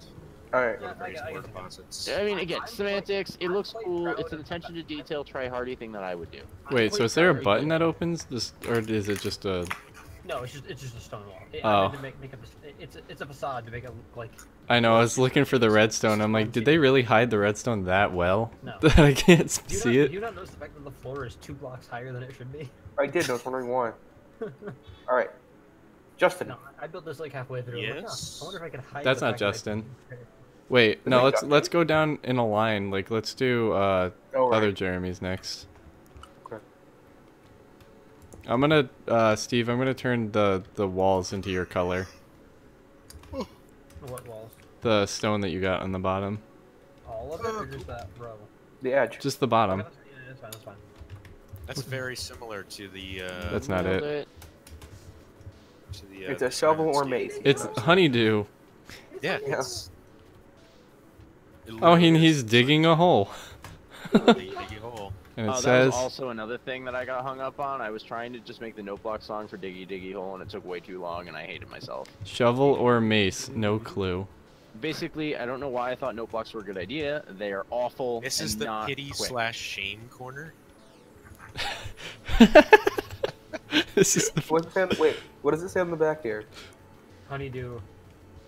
Alright. Yeah, I Raise get more it. deposits. I mean, again, I'm semantics. It looks quite cool. proud It's an of attention to that. detail, try-hardy thing that I would do. Wait, so is there a Very button good. that opens this, or is it just a? No, it's just a stone wall. I Oh. had to make it's a facade to make it look like I know. I was looking for the redstone. I'm like, did they really hide the redstone that well No. that I can't Do you see not, it? Do you not notice the fact that the floor is 2 blocks higher than it should be? I did, I was wondering why. Alright. Justin. No, I built this like halfway through. I'm like, Yes. I wonder if I can hide. That's the not fact that I Justin. didn't- Wait, no. Wait, Let's go down in a line. Like, let's do Oh, right. other Jeremy's next. Okay. I'm gonna Steve. I'm gonna turn the walls into your color. What walls? The stone that you got on the bottom. All of it, or just that row? The edge. Just the Okay, bottom. that's, yeah, that's fine. That's fine. That's very similar to the. That's not Nailed it. To the It's a shovel or mace. mace. It's honeydew. Yeah. Yeah. It's, it Oh, literally he's is digging a hole, diggy hole. and it That says. was also another thing that I got hung up on. I was trying to just make the note block song for Diggy Diggy Hole, and it took way too long, and I hated myself. Shovel or mace? No clue. Basically, I don't know why I thought note blocks were a good idea. They are awful This and is the not pity quick. / shame corner. This is the. What's it say on the, wait, what does it say on the back here? Honeydew.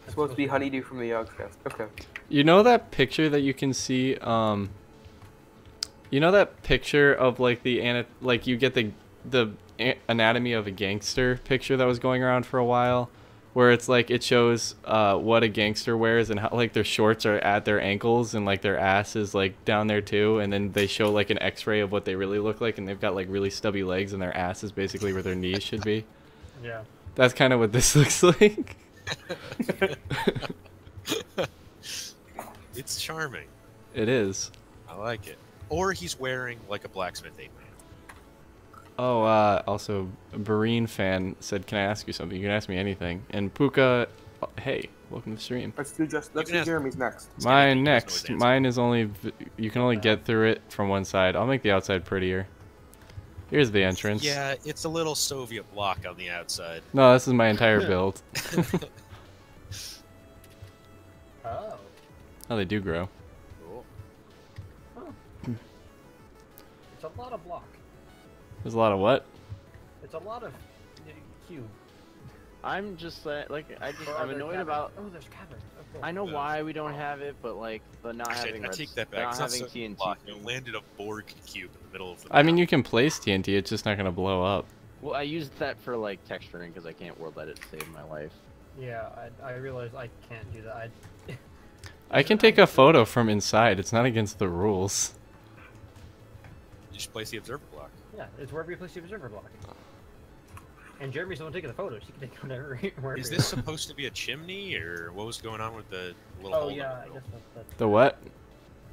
It's supposed to be honeydew from the Yogg's Nest. Okay. You know that picture that you can see. You know that picture of like like you get the anatomy of a gangster picture that was going around for a while, where it's like it shows what a gangster wears and how like their shorts are at their ankles and like their ass is like down there too, and then they show like an X-ray of what they really look like, and they've got like really stubby legs and their ass is basically where their knees should be. Yeah. That's kind of what this looks like. It's charming. It is. I like it. Or he's wearing like a blacksmith apron. Oh, also, a Bareen fan said, "Can I ask you something? You can ask me anything." And Puka, hey, welcome to the stream. Let's do ask- Jeremy's next. Mine He doesn't know his next. answer. Mine is only you can only get through it from one side. I'll make the outside prettier. Here's the entrance. Yeah, it's a little Soviet block on the outside. No, this is my entire build. Oh. Oh, they do grow. Cool. It's a lot of block. There's a lot of what? It's a lot of cube. I'm just Or I'm there's annoyed cavern. about. Oh, there's cavern. Oh, cool. I know why we don't have it, but like the not Actually, having I red- take that back. not It's not having Soviet TNT. block. You landed a Borg cube in the middle of the I mean, map. you can place TNT. It's just not gonna blow up. Well, I used that for like texturing because I can't world edit to save my life. Yeah, I realized I can't do that. I can take a photo from inside. It's not against the rules. You just place the observer block. Yeah, it's wherever you place the observer block. And Jeremy's the one taking the photos. He can take whatever. Wherever Is he this wants. supposed to be a chimney, or what was going on with the little Oh hole in yeah, the I middle? guess that's The what?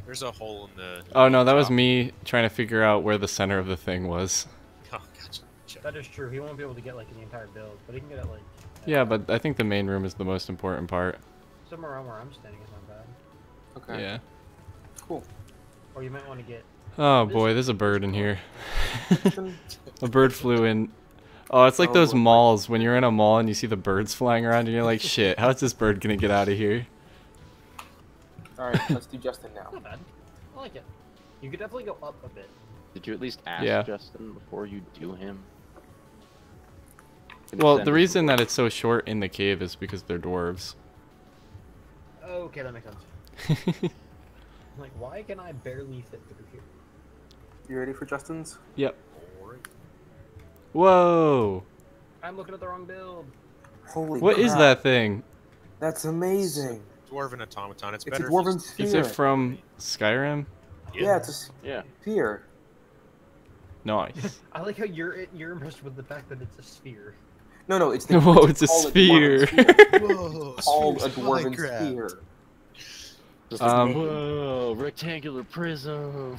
There's a hole in the. Oh no, that was top. me trying to figure out where the center of the thing was. Oh, gotcha. that is true. He won't be able to get like the entire build, but he can get it like. Yeah, but I think the main room is the most important part. Somewhere around where I'm standing is not bad. Okay. Yeah. Cool. Or you might want to get. Oh boy, there's a bird in here. A bird flew in. Oh, it's like Oh, those boy. malls when you're in a mall and you see the birds flying around and you're like, shit, how's this bird gonna get out of here? All right, let's do Justin now. Not bad. I like it. You could definitely go up a bit. Did you at least ask Yeah. Justin before you do him? Well, Consent the is reason that required. it's so short in the cave is because they're dwarves. Okay, that makes sense. I'm like, why can I barely fit through here? You ready for Justin's? Yep. Alright. Whoa! I'm looking at the wrong build. Holy What is crap. that thing? That's amazing. Dwarven automaton. It's It's better. a if you dwarven s- sphere. Is it from Skyrim? Yeah, it's a Yeah. sphere. Nice. I like how you're impressed with the fact that it's a sphere. No, it's the. Whoa, it's a called sphere. dwarven sphere. Whoa, Called a spheres of dwarven Minecraft. sphere. Just Um, whoa, rectangular prism.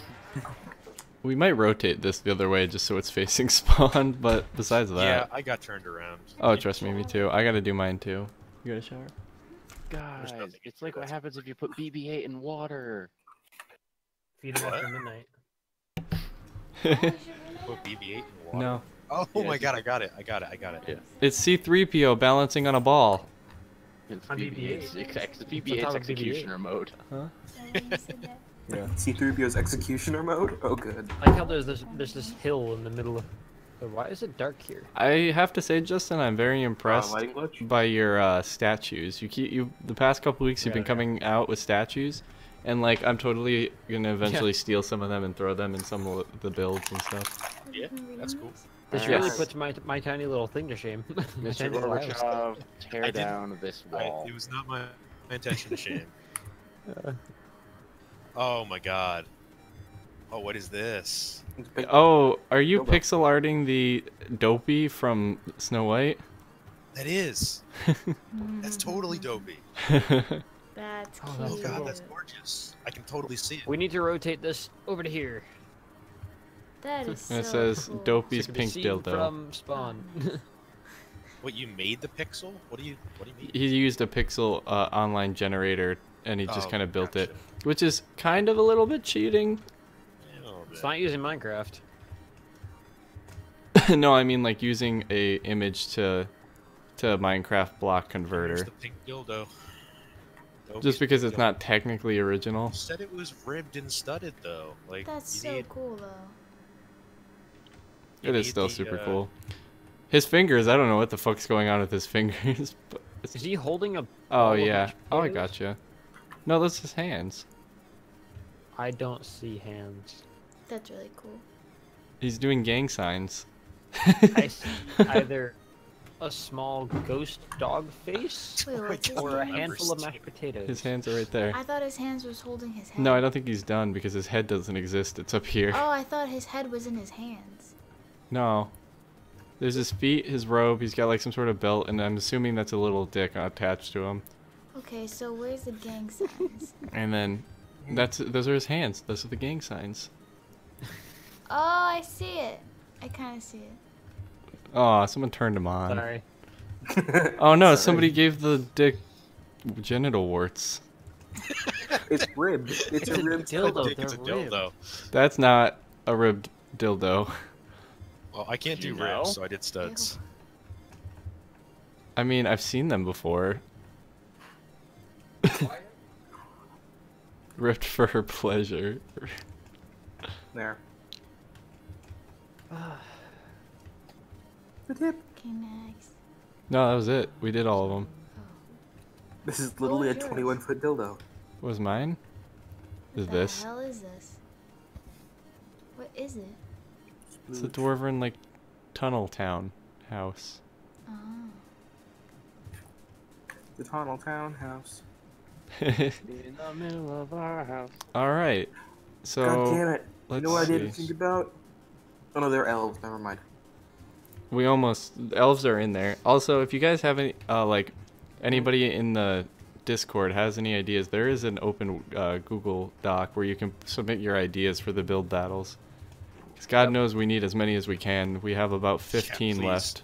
We might rotate this the other way just so it's facing spawn, but besides that. Yeah, I got turned around. Oh, trust me to. I gotta do mine too. You got a shower? Guys, nothing it's like what happens if you put BB-8 in water. Feeding What? after midnight. Put BB-8 in water. No. Oh Yeah, my it's- god, I got it. Yeah. It's C3PO balancing on a ball. It's On BB-8. BB-8's It's on top of executioner mode. Yeah. C3PO's executioner mode? Oh, good. I like how there's this hill in the middle of. Why is it dark here? I have to say, Justin, I'm very impressed Lighting glitch? by your statues. The past couple weeks you've been Yeah. coming out with statues, and like I'm totally gonna eventually steal some of them and throw them in some of the builds and stuff. Yeah, that's cool. This Yes. really puts my tiny little thing to shame. My Mr. tiny little house. Gorbachev, tear I didn't- down this wall. It was not my intention to shame. Oh my god. Oh, what is this? It's big. Oh, are you Bilbo. pixel arting the Dopey from Snow White? That is. That's totally dopey. That's Oh, cute. that's Oh god, cool. that's gorgeous. I can totally see it. We need to rotate this over to here. That is so And it says cool. Dopey's So it can be pink seen dildo. from spawn. What, you made the pixel? What do you mean? He used a pixel online generator and he just Oh, kind of built it, gotcha. which is kind of a little bit cheating. Yeah, a little It's bit. not using Minecraft. No, I mean like using a image to Minecraft block Here's converter. the pink dildo. Dopey's Just because pink it's dildo. not technically original. You said it was ribbed and studded though. Like That's you so need, cool though. you It is need still the, super cool. His fingers, I don't know what the fuck's going on with his fingers. But Is it's... he holding a? Oh ball of yeah. mashed Oh, I potatoes? gotcha. No, that's his hands. I don't see hands. That's really cool. He's doing gang signs. I see either a small ghost dog face Wait, what's his or a name? handful of mashed potatoes. His hands are right there. I thought his hands was holding his head. No, I don't think he's done because his head doesn't exist. It's up here. Oh, I thought his head was in his hands. No. There's his feet, his robe, he's got like some sort of belt, and I'm assuming that's a little dick attached to him. Okay, so where's the gang signs? And then those are his hands. Those are the gang signs. Oh, I see it. I kind of see it. Oh, someone turned him on. Sorry. Oh no, Sorry. somebody gave the dick genital warts. It's ribbed. It's a ribbed Dildo. Dick is a they're ribbed. dildo. That's not a ribbed dildo. Well, I can't do You know? ribs, so I did studs. I mean, I've seen them before. Ripped for her pleasure. There. The tip. Okay, next. No, that was it. We did all of them. This is literally a yours? 21-foot dildo. What was mine? Is What this? the hell is this? What is it? It's a dwarven like tunnel town house. Oh. The Tunnel Townhouse. In the middle of our house. All right. God damn So it. You let's know what I didn't see. think about? Oh no, they're elves. Never mind. We almost elves are in there. Also, if you guys have any like anybody in the Discord has any ideas, there is an open Google Doc where you can submit your ideas for the build battles. Because God knows we need as many as we can. We have about 15 please. left.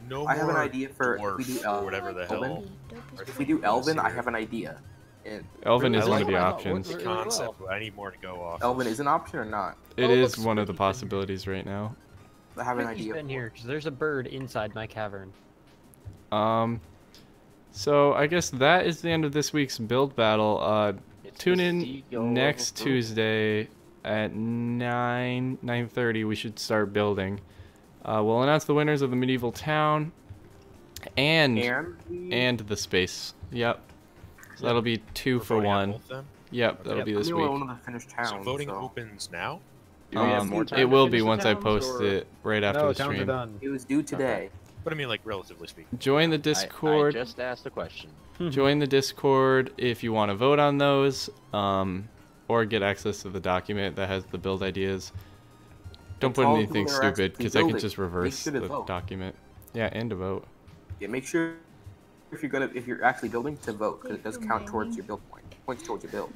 No I have an more idea for if dwarf we do or whatever the hell. Elven. Dopey If we do dopey. Elven, I have an idea. And Elven is I one like of the what I thought options. was- The concept, but I need more to go off. Elven is an option or not? It Oh, is looks one of the spooky. possibilities right now. I have an Ricky's idea. been here because there's a bird inside my cavern. So I guess that is the end of this week's build battle. It's Tune the in seagull next of a bird. Tuesday at 9:30. We should start building. We'll announce the winners of the medieval town and And the space. Yep. So that'll be 2 We're for voting on 1. both them? Yep, that'll Yep. be I'm this the only week. one of the finished town. So voting so opens now? Do we have more It time to will be finish the once I towns, post or- it right after No, the towns are stream. done. it was due today. But I mean, like, relatively speaking. Join the I Discord. just asked a question. Join the Discord if you want to vote on those, or get access to the document that has the build ideas. Don't And put to all the anything people that are stupid actually because I can building, just make reverse sure to the vote. document. Yeah, and to vote. Yeah, make sure if you're actually building to vote because it does count towards your build points towards your build.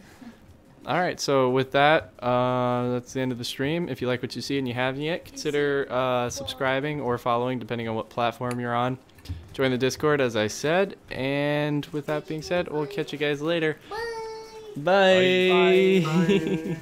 All right, so with that, that's the end of the stream. If you like what you see and you haven't yet, consider subscribing or following, depending on what platform you're on. Join the Discord, as I said. And with that being said, we'll catch you guys later. Bye. Bye. Bye.